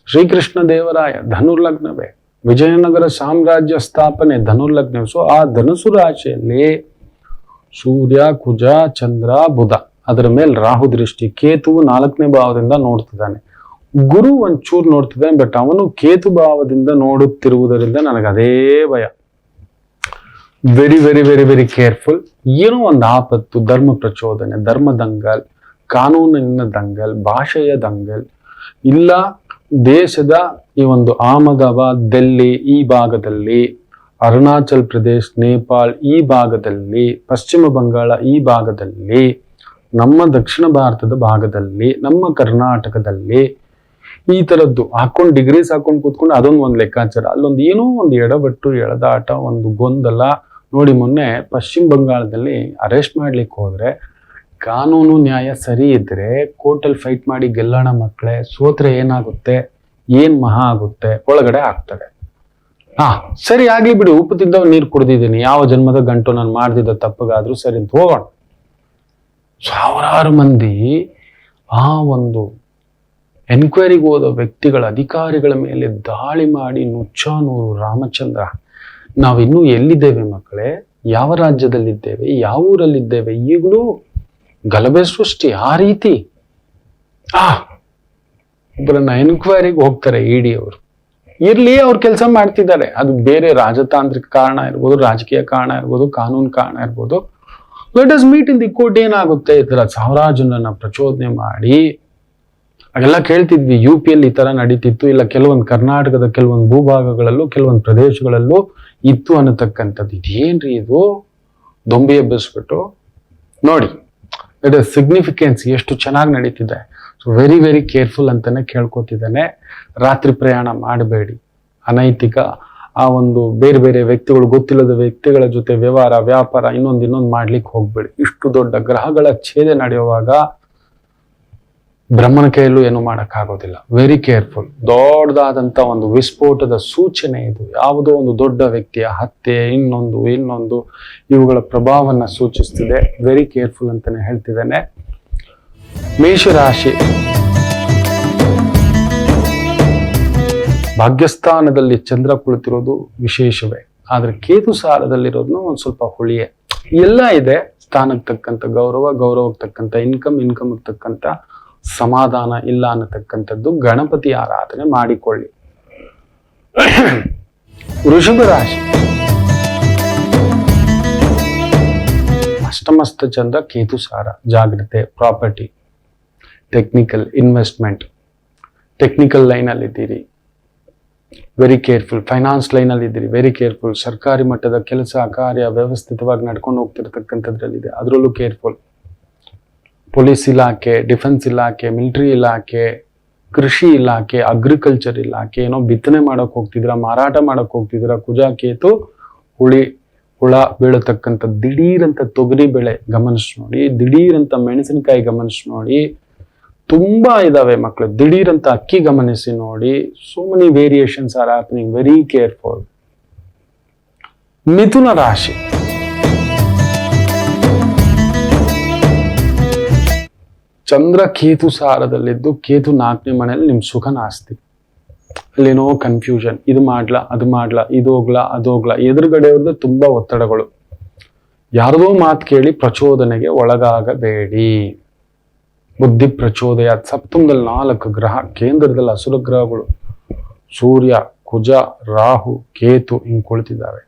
ಶ್ರೀಕೃಷ್ಣ ದೇವರಾಯ ಧನುರ್ಲಗ್ನವೇ, ವಿಜಯನಗರ ಸಾಮ್ರಾಜ್ಯ ಸ್ಥಾಪನೆ ಧನುರ್ಲಗ್ನವೇ. ಸೊ ಆ ಧನುಸು ರಾಶಿಯಲ್ಲಿ ಸೂರ್ಯ, ಕುಜ, ಚಂದ್ರ, ಬುಧ, ಅದರ ಮೇಲೆ ರಾಹು ದೃಷ್ಟಿ. ಕೇತುವು 4ನೇ ಭಾವದಿಂದ ನೋಡ್ತಿದ್ದಾನೆ. ಗುರು ಒಂಚೂರು ನೋಡ್ತಿದ್ದಾನೆ, ಬಟ್ ಅವನು ಕೇತು ಭಾವದಿಂದ ನೋಡುತ್ತಿರುವುದರಿಂದ ನನಗೆ ಅದೇ ಭಯ. Very very very very careful. ಏನೋ ಒಂದು ಆಪತ್ತು, ಧರ್ಮ ಪ್ರಚೋದನೆ, ಧರ್ಮ ದಂಗಲ್, ಕಾನೂನಿನ ದಂಗಲ್, ಭಾಷೆಯ ದಂಗಲ್, ಇಲ್ಲ ದೇಶದ ಈ ಒಂದು ಅಹಮದಾಬಾದ್, ಡೆಲ್ಲಿ ಈ ಭಾಗದಲ್ಲಿ, ಅರುಣಾಚಲ್ ಪ್ರದೇಶ್, ನೇಪಾಳ್ ಈ ಭಾಗದಲ್ಲಿ, ಪಶ್ಚಿಮ ಬಂಗಾಳ ಈ ಭಾಗದಲ್ಲಿ, ನಮ್ಮ ದಕ್ಷಿಣ ಭಾರತದ ಭಾಗದಲ್ಲಿ, ನಮ್ಮ ಕರ್ನಾಟಕದಲ್ಲಿ ಈ ತರದ್ದು ಹಾಕೊಂಡು ಡಿಗ್ರೀಸ್ ಹಾಕೊಂಡು ಕೂತ್ಕೊಂಡು ಅದೊಂದು ಲೆಕ್ಕಾಚಾರ, ಅಲ್ಲೊಂದು ಏನೋ ಒಂದು ಎಡವಟ್ಟು, ಎಳೆದಾಟ, ಒಂದು ಗೊಂದಲ. ನೋಡಿ, ಮೊನ್ನೆ ಪಶ್ಚಿಮ ಬಂಗಾಳದಲ್ಲಿ ಅರೆಸ್ಟ್ ಮಾಡ್ಲಿಕ್ಕೆ ಹೋದ್ರೆ ಕಾನೂನು ನ್ಯಾಯ ಸರಿ ಇದ್ರೆ ಕೋರ್ಟಲ್ಲಿ ಫೈಟ್ ಮಾಡಿ ಗೆಲ್ಲೋಣ ಮಕ್ಕಳೇ. ಸೋತ್ರೆ ಏನಾಗುತ್ತೆ, ಏನ್ ಮಹಾ ಆಗುತ್ತೆ, ಒಳಗಡೆ ಆಗ್ತದೆ. ಸರಿ ಆಗ್ಲಿ ಬಿಡು, ಉಪ್ಪು ತಿಂದವ್ ನೀರು ಕುಡ್ದಿದ್ದೀನಿ, ಯಾವ ಜನ್ಮದ ಗಂಟು ನಾನು ಮಾಡ್ದಿದ್ದ ತಪ್ಪಗಾದ್ರೂ ಸರಿ ಅಂತ ಹೋಗೋಣ. ಸಾವಿರಾರು ಮಂದಿ ಆ ಒಂದು ಎನ್ಕ್ವೈರಿಗೆ ಹೋದ ವ್ಯಕ್ತಿಗಳ, ಅಧಿಕಾರಿಗಳ ಮೇಲೆ ದಾಳಿ ಮಾಡಿ ನುಚ್ಚಾನೂರು ರಾಮಚಂದ್ರ. ನಾವಿನ್ನೂ ಎಲ್ಲಿದ್ದೇವೆ ಮಕ್ಕಳೇ, ಯಾವ ರಾಜ್ಯದಲ್ಲಿದ್ದೇವೆ, ಯಾವ ಊರಲ್ಲಿದ್ದೇವೆ? ಈಗಲೂ ಗಲಭೆ ಸೃಷ್ಟಿ ಆ ರೀತಿ. ಒಬ್ಬರನ್ನ ಎನ್ಕ್ವೈರಿಗೆ ಹೋಗ್ತಾರೆ ಇಡಿ ಅವರು. ಇರ್ಲಿ, ಅವ್ರು ಕೆಲಸ ಮಾಡ್ತಿದ್ದಾರೆ. ಅದು ಬೇರೆ ರಾಜತಾಂತ್ರಿಕ ಕಾರಣ ಇರ್ಬೋದು, ರಾಜಕೀಯ ಕಾರಣ ಇರ್ಬೋದು, ಕಾನೂನು ಕಾರಣ ಇರ್ಬೋದು. Let us meet in the court. ಏನಾಗುತ್ತೆ, ಈ ತರ ಸಾವಿರಾರು ಜನರನ್ನ ಪ್ರಚೋದನೆ ಮಾಡಿ ಹಾಗೆಲ್ಲ ಕೇಳ್ತಿದ್ವಿ. UP-ಯಲ್ಲಿ ಈ ತರ ನಡೀತಿತ್ತು, ಇಲ್ಲ ಕೆಲವೊಂದು ಕರ್ನಾಟಕದ ಕೆಲವೊಂದು ಭೂಭಾಗಗಳಲ್ಲೂ ಕೆಲವೊಂದು ಪ್ರದೇಶಗಳಲ್ಲೂ ಇತ್ತು ಅನ್ನತಕ್ಕಂಥದ್ದು. ಇದೇನ್ರಿ ಇದು, ದೊಂಬಿ ಎಬ್ಬಿಸ್ಬಿಟ್ಟು ನೋಡಿ. ಇಟ್ ಇಸ್ ಸಿಗ್ನಿಫಿಕೆನ್ಸ್ ಎಷ್ಟು ಚೆನ್ನಾಗಿ ನಡೀತಿದೆ. ಸೊ ವೆರಿ ವೆರಿ ಕೇರ್ಫುಲ್ ಅಂತಾನೆ ಕೇಳ್ಕೊತಿದ್ದಾನೆ. ರಾತ್ರಿ ಪ್ರಯಾಣ ಮಾಡಬೇಡಿ. ಅನೈತಿಕ ಆ ಒಂದು ಬೇರೆ ಬೇರೆ ವ್ಯಕ್ತಿಗಳು, ಗೊತ್ತಿಲ್ಲದ ವ್ಯಕ್ತಿಗಳ ಜೊತೆ ವ್ಯವಹಾರ, ವ್ಯಾಪಾರ ಇನ್ನೊಂದು ಮಾಡ್ಲಿಕ್ಕೆ ಹೋಗ್ಬೇಡಿ. ಇಷ್ಟು ದೊಡ್ಡ ಗ್ರಹಗಳ ಛೇದೆ ನಡೆಯುವಾಗ ಬ್ರಹ್ಮನ ಕೈಯಲ್ಲೂ ಏನು ಮಾಡೋಕ್ಕಾಗೋದಿಲ್ಲ. Very careful. ದೊಡ್ಡದಾದಂಥ ಒಂದು ವಿಸ್ಫೋಟದ ಸೂಚನೆ ಇದು. ಯಾವುದೋ ಒಂದು ದೊಡ್ಡ ವ್ಯಕ್ತಿಯ ಹತ್ಯೆ, ಇನ್ನೊಂದು ಇವುಗಳ ಪ್ರಭಾವವನ್ನು ಸೂಚಿಸ್ತಿದೆ. ವೆರಿ ಕೇರ್ಫುಲ್ ಅಂತಾನೆ ಹೇಳ್ತಿದ್ದೇನೆ. ಮೇಷರಾಶಿ ಭಾಗ್ಯಸ್ಥಾನದಲ್ಲಿ ಚಂದ್ರ ಕುಳಿತಿರೋದು ವಿಶೇಷವೇ, ಆದ್ರೆ ಕೇತು ಸಾರದಲ್ಲಿರೋದನ್ನು ಒಂದು ಸ್ವಲ್ಪ ಹುಳಿಯೇ. ಎಲ್ಲ ಇದೆ, ಸ್ಥಾನಕ್ಕೆ ತಕ್ಕಂಥ ಗೌರವ, ಗೌರವಕ್ಕೆ ತಕ್ಕಂಥ ಇನ್ಕಮ್ ತಕ್ಕಂಥ ಸಮಾಧಾನ ಇಲ್ಲ ಅನ್ನತಕ್ಕಂಥದ್ದು. ಗಣಪತಿ ಆರಾಧನೆ ಮಾಡಿಕೊಳ್ಳಿ. ವೃಷಭ ರಾಶಿ ಅಷ್ಟಮಸ್ತ ಚಂದ್ರ, ಕೇತು ಸಾರ, ಜಾಗ್ರತೆ, property, technical investment, technical line ಅಲ್ಲಿ ಇದ್ದೀರಿ, ವೆರಿ ಕೇರ್ಫುಲ್. ಫೈನಾನ್ಸ್ ಲೈನ್ ಅಲ್ಲಿ ಇದ್ದೀರಿ, ವೆರಿ ಕೇರ್ಫುಲ್. ಸರ್ಕಾರಿ ಮಟ್ಟದ ಕೆಲಸ ಕಾರ್ಯ ವ್ಯವಸ್ಥಿತವಾಗಿ ನಡ್ಕೊಂಡು ಹೋಗ್ತಿರ್ತಕ್ಕಂಥದ್ರಲ್ಲಿದೆ, ಅದರಲ್ಲೂ ಕೇರ್ಫುಲ್. ಪೊಲೀಸ್ ಇಲಾಖೆ, ಡಿಫೆನ್ಸ್ ಇಲಾಖೆ, ಮಿಲಿಟರಿ ಇಲಾಖೆ, ಕೃಷಿ ಇಲಾಖೆ, ಅಗ್ರಿಕಲ್ಚರ್ ಇಲಾಖೆ, ಏನೋ ಬಿತ್ತನೆ ಮಾಡಕ್ ಹೋಗ್ತಿದ್ರ, ಮಾರಾಟ ಮಾಡಕ್ ಹೋಗ್ತಿದ್ರ, ಕುಜ ಕೇತು ಹುಳ ಬೀಳತಕ್ಕಂಥ ದಿಢೀರಂತ ತೊಗರಿ ಬೆಳೆ ಗಮನಿಸಿ ನೋಡಿ, ದಿಢೀರಂತ ಮೆಣಸಿನಕಾಯಿ ಗಮನಿಸಿ ನೋಡಿ, ತುಂಬಾ ಇದಾವೆ ಮಕ್ಕಳು. ದಿಢೀರಂತ ಅಕ್ಕಿ ಗಮನಿಸಿ ನೋಡಿ. So many variations are happening. Very careful. ಮಿಥುನ ರಾಶಿ ಚಂದ್ರ ಕೇತು ಸಾರದಲ್ಲಿದ್ದು, ಕೇತು 4ನೇ ಮನೆಯಲ್ಲಿ ನಿಮ್ ಸುಖ ನಾಸ್ತಿ. ಅಲ್ಲೇನೋ ಕನ್ಫ್ಯೂಷನ್, ಇದು ಮಾಡ್ಲಾ ಅದು ಮಾಡ್ಲಾ, ಇದು ಹೋಗ್ಲಾ ಅದು ಹೋಗ್ಲಾ. ಎದುರುಗಡೆಯವ್ರದ್ದು ತುಂಬಾ ಒತ್ತಡಗಳು. ಯಾರದೋ ಮಾತು ಕೇಳಿ ಪ್ರಚೋದನೆಗೆ ಒಳಗಾಗಬೇಡಿ. ಬುದ್ಧಿ ಪ್ರಚೋದಯ. ಸಪ್ತಮದಲ್ಲಿ 4 ಗ್ರಹ, ಕೇಂದ್ರದಲ್ಲಿ ಅಸುರ ಗ್ರಹಗಳು ಸೂರ್ಯ, ಕುಜ, ರಾಹು, ಕೇತು ಹಿಂಗ್ ಕುಳಿತಿದ್ದಾವೆ.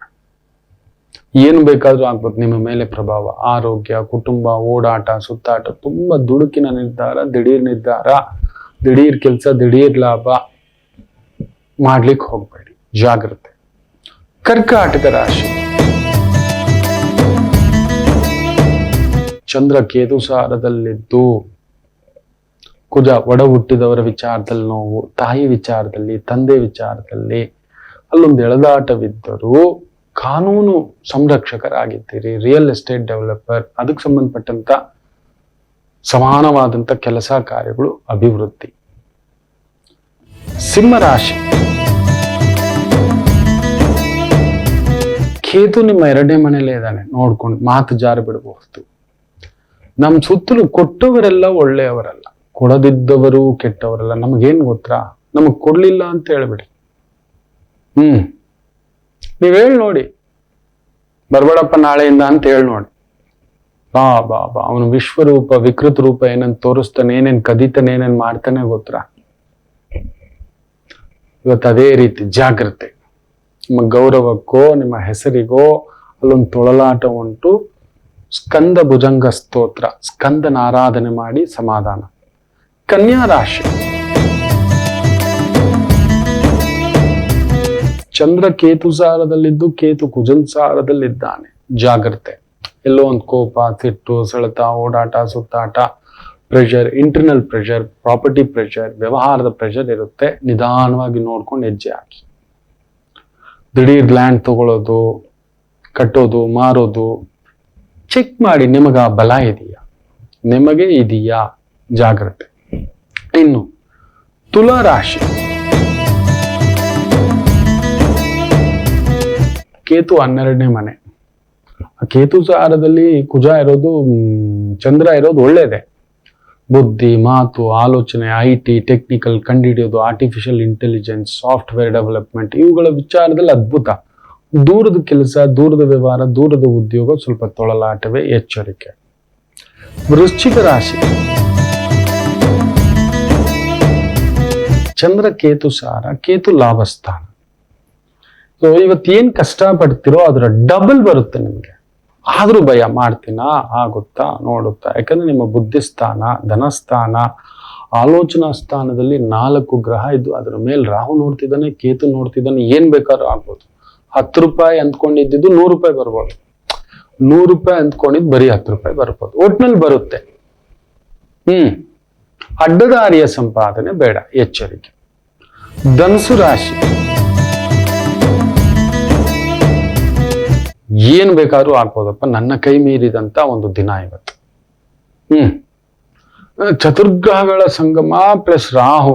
ಏನು ಬೇಕಾದ್ರೂ ಆಗ್ಬೋದು ನಿಮ್ಮ ಮೇಲೆ ಪ್ರಭಾವ. ಆರೋಗ್ಯ, ಕುಟುಂಬ, ಓಡಾಟ, ಸುತ್ತಾಟ, ತುಂಬಾ ದುಡುಕಿನ ನಿರ್ಧಾರ, ದಿಢೀರ್ ಕೆಲಸ, ದಿಢೀರ್ ಲಾಭ ಮಾಡ್ಲಿಕ್ಕೆ ಹೋಗ್ಬೇಡಿ. ಜಾಗ್ರತೆ. ಕರ್ಕಾಟಕ ರಾಶಿ, ಚಂದ್ರ ಕೇತು ಸಾರದಲ್ಲಿದ್ದು ಕುಜ ಒಡ ಹುಟ್ಟಿದವರ ವಿಚಾರದಲ್ಲಿ ನೋವು, ತಾಯಿ ವಿಚಾರದಲ್ಲಿ, ತಂದೆ ವಿಚಾರದಲ್ಲಿ ಅಲ್ಲೊಂದು ಎಳೆದಾಟವಿದ್ದರೂ ಕಾನೂನು ಸಂರಕ್ಷಕರಾಗಿದ್ದೀರಿ, ರಿಯಲ್ ಎಸ್ಟೇಟ್ ಡೆವಲಪರ್, ಅದಕ್ಕೆ ಸಂಬಂಧಪಟ್ಟಂತ ಸಮಾನವಾದಂತ ಕೆಲಸ ಕಾರ್ಯಗಳು ಅಭಿವೃದ್ಧಿ. ಸಿಂಹರಾಶಿ, ಕೇತು ನಿಮ್ಮ 2ನೇ ಮನೆಯಲ್ಲೇ ಇದ್ದಾನೆ, ನೋಡ್ಕೊಂಡು ಮಾತು ಜಾರಿ ಬಿಡಬಹುದು. ನಮ್ಮ ಸುತ್ತಲೂ ಕೊಟ್ಟವರೆಲ್ಲ ಒಳ್ಳೆಯವರಲ್ಲ, ಕೊಡದಿದ್ದವರು ಕೆಟ್ಟವರಲ್ಲ. ನಮಗೇನ್ ಗೊತ್ತಾ, ನಮಗ್ ಕೊಡ್ಲಿಲ್ಲ ಅಂತ ಹೇಳ್ಬಿಡಿ. ನೀವ್ ಹೇಳಿ ನೋಡಿ, ಬರ್ಬೇಡಪ್ಪ ನಾಳೆಯಿಂದ ಅಂತ ಹೇಳಿ ನೋಡಿ. ಬಾ ಬಾ ಬಾ ಅವನು ವಿಶ್ವರೂಪ ವಿಕೃತ ರೂಪ ಏನಂತ ತೋರಿಸ್ತಾನೆ, ಏನೇನ್ ಕದೀತಾನೆ, ಏನೇನ್ ಮಾಡ್ತಾನೆ ಗೊತ್ತಾ. ಇವತ್ತು ಅದೇ ರೀತಿ ಜಾಗ್ರತೆ. ನಿಮ್ಮ ಗೌರವಕ್ಕೋ ನಿಮ್ಮ ಹೆಸರಿಗೋ ಅಲ್ಲೊಂದು ತೊಳಲಾಟ ಉಂಟು. ಸ್ಕಂದ ಭುಜಂಗ ಸ್ತೋತ್ರ, ಸ್ಕಂದನ ಆರಾಧನೆ ಮಾಡಿ ಸಮಾಧಾನ. ಕನ್ಯಾ ರಾಶಿ, ಚಂದ್ರ ಕೇತು ಸಾರದಲ್ಲಿದ್ದು ಕೇತು ಕುಜನ್ ಸಾರದಲ್ಲಿದ್ದಾನೆ, ಜಾಗ್ರತೆ. ಎಲ್ಲೋ ಒಂದು ಕೋಪ, ಸಿಟ್ಟು, ಸೆಳೆತ, ಓಡಾಟ, ಸುತ್ತಾಟ, pressure, internal pressure, property pressure, ವ್ಯವಹಾರದ ಪ್ರೆಷರ್ ಇರುತ್ತೆ. ನಿಧಾನವಾಗಿ ನೋಡ್ಕೊಂಡು ಹೆಜ್ಜೆ ಹಾಕಿ. ದಿಢೀರ್ ಲ್ಯಾಂಡ್ ತಗೊಳ್ಳೋದು, ಕಟ್ಟೋದು, ಮಾರೋದು ಚೆಕ್ ಮಾಡಿ. ನಿಮಗ ಬಲ ಇದೆಯಾ, ನಿಮಗೆ ಇದೆಯಾ, ಜಾಗ್ರತೆ. ಇನ್ನು ತುಲಾ ರಾಶಿ, ಕೇತು 12ನೇ ಮನೆ. ಕೇತು ಸಾರದಲ್ಲಿ ಕುಜ ಇರೋದು, ಚಂದ್ರ ಇರೋದು ಒಳ್ಳೇದೆ. ಬುದ್ಧಿ, ಮಾತು, ಆಲೋಚನೆ, IT, ಟೆಕ್ನಿಕಲ್, ಕಂಡುಹಿಡಿಯೋದು, ಆರ್ಟಿಫಿಷಿಯಲ್ ಇಂಟೆಲಿಜೆನ್ಸ್, ಸಾಫ್ಟ್ವೇರ್ ಡೆವಲಪ್ಮೆಂಟ್, ಇವುಗಳ ವಿಚಾರದಲ್ಲಿ ಅದ್ಭುತ. ದೂರದ ಕೆಲಸ, ದೂರದ ವ್ಯವಹಾರ, ದೂರದ ಉದ್ಯೋಗ ಸ್ವಲ್ಪ ತೊಳಲಾಟವೇ, ಎಚ್ಚರಿಕೆ. ವೃಶ್ಚಿಕ ರಾಶಿ, ಚಂದ್ರ ಕೇತು ಸಾರ, ಕೇತು ಲಾಭಸ್ಥಾನ. ಸೊ ಇವತ್ತೇನ್ ಕಷ್ಟ ಪಡ್ತಿರೋ ಅದರ ಡಬಲ್ ಬರುತ್ತೆ ನಿಮ್ಗೆ. ಆದ್ರೂ ಭಯ, ಮಾಡ್ತೀನಾ, ಆಗುತ್ತಾ, ನೋಡುತ್ತಾ. ಯಾಕಂದ್ರೆ ನಿಮ್ಮ ಬುದ್ಧಿಸ್ಥಾನ, ಧನಸ್ಥಾನ, ಆಲೋಚನಾ ಸ್ಥಾನದಲ್ಲಿ 4 ಗ್ರಹ ಇದ್ದು ಅದರ ಮೇಲೆ ರಾಹು ನೋಡ್ತಿದ್ದಾನೆ, ಕೇತು ನೋಡ್ತಿದ್ದಾನೆ. ಏನ್ ಬೇಕಾದ್ರೂ ಆಗ್ಬೋದು. 10 ರೂಪಾಯಿ ಅಂದ್ಕೊಂಡಿದ್ದು 100 ರೂಪಾಯಿ ಬರ್ಬೋದು, 100 ರೂಪಾಯಿ ಅಂದ್ಕೊಂಡಿದ್ದು ಬರೀ 10 ರೂಪಾಯಿ ಬರ್ಬೋದು. ಒಟ್ನಲ್ಲಿ ಬರುತ್ತೆ. ಅಡ್ಡದಾರಿಯ ಸಂಪಾದನೆ ಬೇಡ, ಎಚ್ಚರಿಕೆ. ಧನುಸು ರಾಶಿ, ಏನ್ ಬೇಕಾದ್ರೂ ಆಗ್ಬೋದಪ್ಪ, ನನ್ನ ಕೈ ಮೀರಿದಂತ ಒಂದು ದಿನ ಇವತ್ತು. ಚತುರ್ಗ್ರಹಗಳ ಸಂಗಮ ಪ್ಲಸ್ ರಾಹು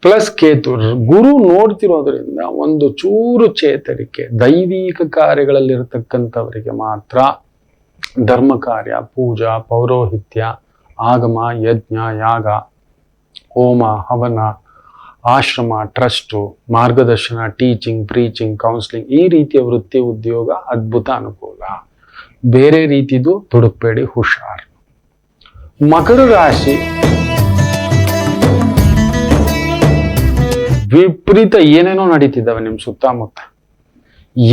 ಪ್ಲಸ್ ಕೇತು, ಗುರು ನೋಡ್ತಿರೋದ್ರಿಂದ ಒಂದು ಚೂರು ಚೇತರಿಕೆ. ದೈವಿಕ ಕಾರ್ಯಗಳಲ್ಲಿರತಕ್ಕಂಥವರಿಗೆ ಮಾತ್ರ ಧರ್ಮ ಕಾರ್ಯ, ಪೂಜಾ, ಪೌರೋಹಿತ್ಯ, ಆಗಮ, ಯಜ್ಞ, ಯಾಗ, ಹೋಮ, ಹವನ, ಆಶ್ರಮ, ಟ್ರಸ್ಟು, ಮಾರ್ಗದರ್ಶನ, ಟೀಚಿಂಗ್, ಪ್ರೀಚಿಂಗ್, ಕೌನ್ಸಿಲಿಂಗ್, ಈ ರೀತಿಯ ವೃತ್ತಿ ಉದ್ಯೋಗ ಅದ್ಭುತ ಅನುಕೂಲ. ಬೇರೆ ರೀತಿದು ತೊಡಕಬೇಡಿ, ಹುಷಾರ್. ಮಕರ ರಾಶಿ, ವಿಪರೀತ ಏನೇನೋ ನಡೀತಿದ್ದಾವೆ ನಿಮ್ ಸುತ್ತಮುತ್ತ.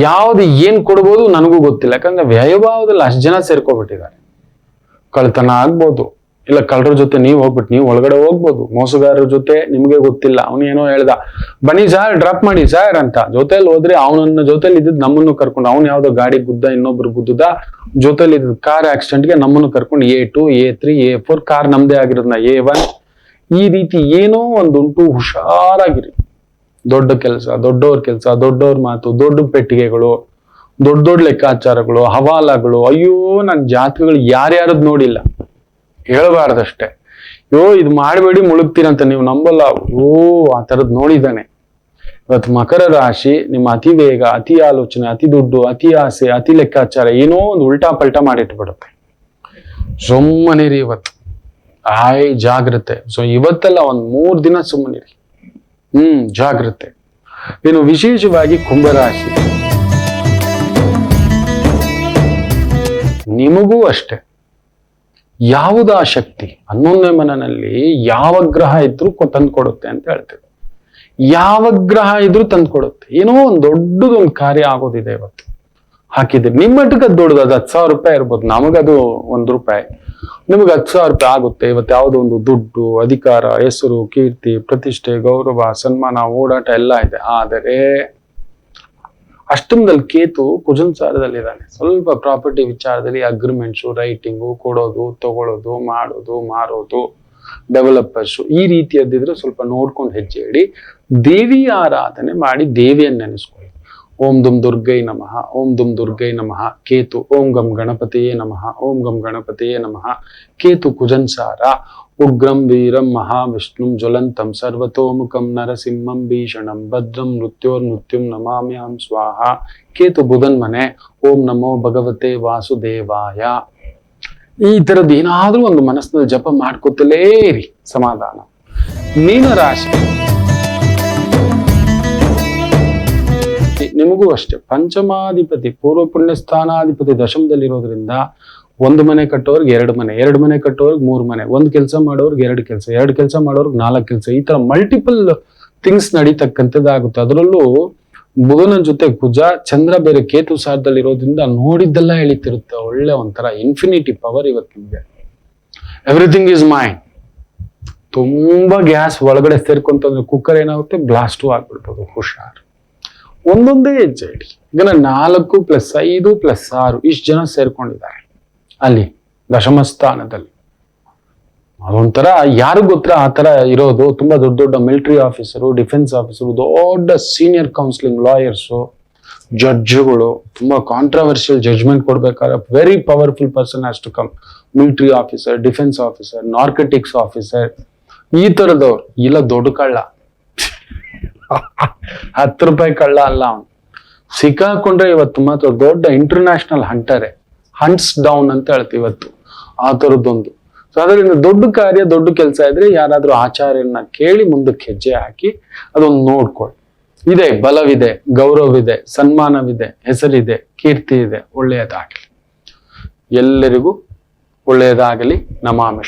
ಯಾವ್ದು ಏನ್ ಕೊಡ್ಬೋದು ನನಗೂ ಗೊತ್ತಿಲ್ಲ. ಯಾಕಂದ್ರೆ ವ್ಯಯಭಾವದಲ್ಲಿ ಅಷ್ಟು ಜನ ಸೇರ್ಕೊಬಿಟ್ಟಿದ್ದಾರೆ. ಕಳ್ತನ ಆಗ್ಬೋದು, ಇಲ್ಲ ಕಳ್ಳರ ಜೊತೆ ನೀವು ಒಳಗಡೆ ಹೋಗ್ಬೋದು. ಮೋಸಗಾರರ ಜೊತೆ ನಿಮ್ಗೆ ಗೊತ್ತಿಲ್ಲ, ಅವನು ಏನೋ ಹೇಳ್ದ, ಬನ್ನಿ ಸಾರ್ ಡ್ರಾಪ್ ಮಾಡಿ ಸಾರ್ ಅಂತ. ಜೊತೆಲಿ ಹೋದ್ರೆ ಅವನನ್ನ ಜೊತೆಲಿ ಇದ್ದಿದ್ ನಮ್ಮನ್ನು ಕರ್ಕೊಂಡು, ಅವ್ನು ಯಾವ್ದೋ ಗಾಡಿ ಗುದ್ದ, ಇನ್ನೊಬ್ರು ಗುದ್ದದ, ಜೊತೆಲಿ ಇದ್ದ ಕಾರ್ ಆಕ್ಸಿಡೆಂಟ್ಗೆ ನಮ್ಮನ್ನು ಕರ್ಕೊಂಡು A2, A3, A4, ಕಾರ್ ನಮ್ದೇ ಆಗಿರೋದ್ನ A1, ಈ ರೀತಿ ಏನೋ ಒಂದುಂಟು. ಹುಷಾರಾಗಿರಿ. ದೊಡ್ಡ ಕೆಲಸ, ದೊಡ್ಡವ್ರ ಮಾತು, ದೊಡ್ಡ ಪೆಟ್ಟಿಗೆಗಳು, ದೊಡ್ಡ ಲೆಕ್ಕಾಚಾರಗಳು, ಹವಾಲಗಳು. ಅಯ್ಯೋ, ನನ್ನ ಜಾತಕಗಳು ಯಾರ್ಯಾರದ್ ನೋಡಿಲ್ಲ, ಹೇಳ್ಬಾರ್ದಷ್ಟೇ. ಇದು ಮಾಡಬೇಡಿ ಮುಳುಗ್ತೀರಂತ ನೀವು ನಂಬಲ್ಲ. ಆ ಥರದ್ ನೋಡಿದ್ದಾನೆ. ಇವತ್ತು ಮಕರ ರಾಶಿ, ನಿಮ್ಮ ಅತಿ ವೇಗ, ಅತಿ ಆಲೋಚನೆ, ಅತಿ ದುಡ್ಡು, ಅತಿ ಆಸೆ, ಅತಿ ಲೆಕ್ಕಾಚಾರ ಏನೋ ಒಂದು ಉಲ್ಟಾ ಪಲ್ಟಾ ಮಾಡಿಟ್ಬಿಡುತ್ತೆ. ಸುಮ್ಮನಿರಿ ಇವತ್ತು, ಜಾಗ್ರತೆ. ಸೊ ಇವತ್ತೆಲ್ಲ ಒಂದ್ 3 ದಿನ ಸುಮ್ಮನಿರಿ. ಜಾಗ್ರತೆ. ಇನ್ನು ವಿಶೇಷವಾಗಿ ಕುಂಭರಾಶಿ, ನಿಮಗೂ ಅಷ್ಟೆ. ಯಾವುದಾ ಶಕ್ತಿ 11ನೇ ಮನೆಯಲ್ಲಿ ಯಾವ ಗ್ರಹ ಇದ್ರೂ ತಂದ್ಕೊಡುತ್ತೆ ಅಂತ ಹೇಳ್ತೇವೆ. ಯಾವ ಗ್ರಹ ಇದ್ರೂ ತಂದ್ಕೊಡುತ್ತೆ. ಏನೋ ಒಂದು ದೊಡ್ಡದೊಂದು ಕಾರ್ಯ ಆಗೋದಿದೆ ಇವತ್ತು. ಹಾಕಿದ್ರೆ ನಿಮ್ಮ ಮಟ್ಟಕ್ಕೆ ದೊಡ್ಡದು, ಅದು 10,000 ರೂಪಾಯಿ ಇರ್ಬೋದು, ನಮಗದು 1 ರೂಪಾಯಿ. ನಿಮ್ಗೆ 10,000 ರೂಪಾಯಿ ಆಗುತ್ತೆ. ಇವತ್ತು ಯಾವುದೋ ಒಂದು ದುಡ್ಡು, ಅಧಿಕಾರ, ಹೆಸರು, ಕೀರ್ತಿ, ಪ್ರತಿಷ್ಠೆ, ಗೌರವ, ಸನ್ಮಾನ, ಓಡಾಟ ಎಲ್ಲ ಇದೆ. ಆದರೆ ಅಷ್ಟಮದಲ್ಲಿ ಕೇತು ಕುಜನ್ ಸಾರದಲ್ಲಿದ್ದಾನೆ. ಸ್ವಲ್ಪ ಪ್ರಾಪರ್ಟಿ ವಿಚಾರದಲ್ಲಿ ಅಗ್ರಿಮೆಂಟ್ಸು, ರೈಟಿಂಗು, ಕೊಡೋದು, ತಗೊಳ್ಳೋದು, ಮಾಡೋದು, ಮಾರೋದು, ಡೆವಲಪರ್ಸ್ ಈ ರೀತಿಯದ್ದಿದ್ರೆ ಸ್ವಲ್ಪ ನೋಡ್ಕೊಂಡು ಹೆಜ್ಜೆ ಇಡಿ. ದೇವಿ ಆರಾಧನೆ ಮಾಡಿ ದೇವಿಯನ್ನು ನೆನೆಸ್ಕೊಳ್ಳಿ. ಓಂ ದುಂ ದುರ್ಗೈ ನಮಃ, ಓಂ ದುಂ ದುರ್ಗೈ ನಮಃ. ಕೇತು ಓಂ ಗಂ ಗಣಪತಿಯೇ ನಮಃ, ಓಂ ಗಂ ಗಣಪತಿಯೇ ನಮಃ. ಕೇತು ಕುಜನ್ಸಾರ ಉಗ್ರಂ ವೀರಂ ಮಹಾವಿಷ್ಣುಂ ಜ್ವಲಂತಂ ಸರ್ವತೋಮುಖಂ ನರಸಿಂಹಂ ಭೀಷಣಂ ಭದ್ರಂ ಮೃತ್ಯೋರ್ಮೃತ್ಯುಂ ನಮಾಮ್ಯಹಂ ಸ್ವಾಹ. ಕೇತು ಬುಧನ್ ಮನೆ. ಓಂ ನಮೋ ಭಗವತೆ ವಾಸುದೇವಾಯ. ಈ ತರದ್ದು ಏನಾದ್ರೂ ಒಂದು ಮನಸ್ಸಿನಲ್ಲಿ ಜಪ ಮಾಡ್ಕೋತಲೇ ಇರಿ, ಸಮಾಧಾನ. ಮೀನರಾಶಿ ನಿಮಗೂ ಅಷ್ಟೇ. ಪಂಚಮಾಧಿಪತಿ ಪೂರ್ವ ಪುಣ್ಯ ಸ್ಥಾನಾಧಿಪತಿ ದಶಮದಲ್ಲಿರೋದ್ರಿಂದ 1 ಮನೆ ಕಟ್ಟೋರ್ಗೆ 2 ಮನೆ, 2 ಮನೆ ಕಟ್ಟೋರ್ಗೆ 3 ಮನೆ, 1 ಕೆಲಸ ಮಾಡೋರ್ಗೆ 2 ಕೆಲಸ, 2 ಕೆಲಸ ಮಾಡೋರ್ಗೆ 4 ಕೆಲಸ, ಈ ತರ ಮಲ್ಟಿಪಲ್ ಥಿಂಗ್ಸ್ ನಡೀತಕ್ಕಂಥದ್ದಾಗುತ್ತೆ. ಅದರಲ್ಲೂ ಬುಧನ ಜೊತೆ ಕುಜ, ಚಂದ್ರ ಬೇರೆ ಕೇತು ಸಾರದಲ್ಲಿರೋದ್ರಿಂದ ನೋಡಿದ್ದೆಲ್ಲ ಎಳಿತಿರುತ್ತೆ. ಒಳ್ಳೆ ಒಂಥರ ಇನ್ಫಿನಿಟಿ ಪವರ್ ಇವತ್ತು ನಿಮ್ಗೆ. Everything is mind. ತುಂಬಾ ಗ್ಯಾಸ್ ಒಳಗಡೆ ಸೇರ್ಕೊಂತಂದ್ರೆ ಕುಕ್ಕರ್ ಏನಾಗುತ್ತೆ, ಬ್ಲಾಸ್ಟು ಆಗ್ಬಿಡ್ಬೋದು. ಹುಷಾರ್. ಒಂದೊಂದೇ ಹೆಜ್ಜೆ ಇಡಿ. ಈಗ 4 + 5 + 6 ಇಷ್ಟು ಜನ ಸೇರ್ಕೊಂಡಿದ್ದಾರೆ ಅಲ್ಲಿ ದಶಮ ಸ್ಥಾನದಲ್ಲಿ. ಅದೊಂಥರ ಯಾರು ಗೊತ್ತಾ ಆ ತರ ಇರೋದು? ತುಂಬಾ ದೊಡ್ಡ ದೊಡ್ಡ ಮಿಲಿಟರಿ ಆಫೀಸರು, ಡಿಫೆನ್ಸ್ ಆಫೀಸರು, ದೊಡ್ಡ ಸೀನಿಯರ್ ಕೌನ್ಸಿಲಿಂಗ್ ಲಾಯರ್ಸು, ಜಡ್ಜ್ಗಳು, ತುಂಬಾ ಕಾಂಟ್ರವರ್ಷಿಯಲ್ ಜಡ್ಜ್ಮೆಂಟ್ ಕೊಡ್ಬೇಕಾದ್ರೆ very powerful person has to come. Military officer, defence officer, narcotics officer, ಈ ತರದವ್ರು. ಇಲ್ಲ ದೊಡ್ಡ ಕಳ್ಳ, 10 ರೂಪಾಯಿ ಕಳ್ಳ ಅಲ್ಲ ಅವನು. ಸಿಕ್ಕಾಕೊಂಡ್ರೆ ಇವತ್ತು ಮಾತ್ರ ದೊಡ್ಡ ಇಂಟರ್ನ್ಯಾಷನಲ್ ಹಂಟರೇ. ಹಂಟ್ಸ್ ಡೌನ್ ಅಂತ ಹೇಳ್ತೀವಿ ಇವತ್ತು, ಆ ತರದ್ದೊಂದು. ಸೊ ಅದರಿಂದ ದೊಡ್ಡ ಕಾರ್ಯ, ದೊಡ್ಡ ಕೆಲಸ ಇದ್ರೆ ಯಾರಾದ್ರೂ ಆಚಾರ್ಯನ ಕೇಳಿ ಮುಂದಕ್ಕೆ ಹೆಜ್ಜೆ ಹಾಕಿ ಅದೊಂದು ನೋಡ್ಕೊಳ್ಳಿ. ಇದೆ, ಬಲವಿದೆ, ಗೌರವವಿದೆ, ಸನ್ಮಾನವಿದೆ, ಹೆಸರಿದೆ, ಕೀರ್ತಿ ಇದೆ. ಒಳ್ಳೆಯದಾಗಲಿ, ಎಲ್ಲರಿಗೂ ಒಳ್ಳೆಯದಾಗಲಿ. ನಮಾಮಿ.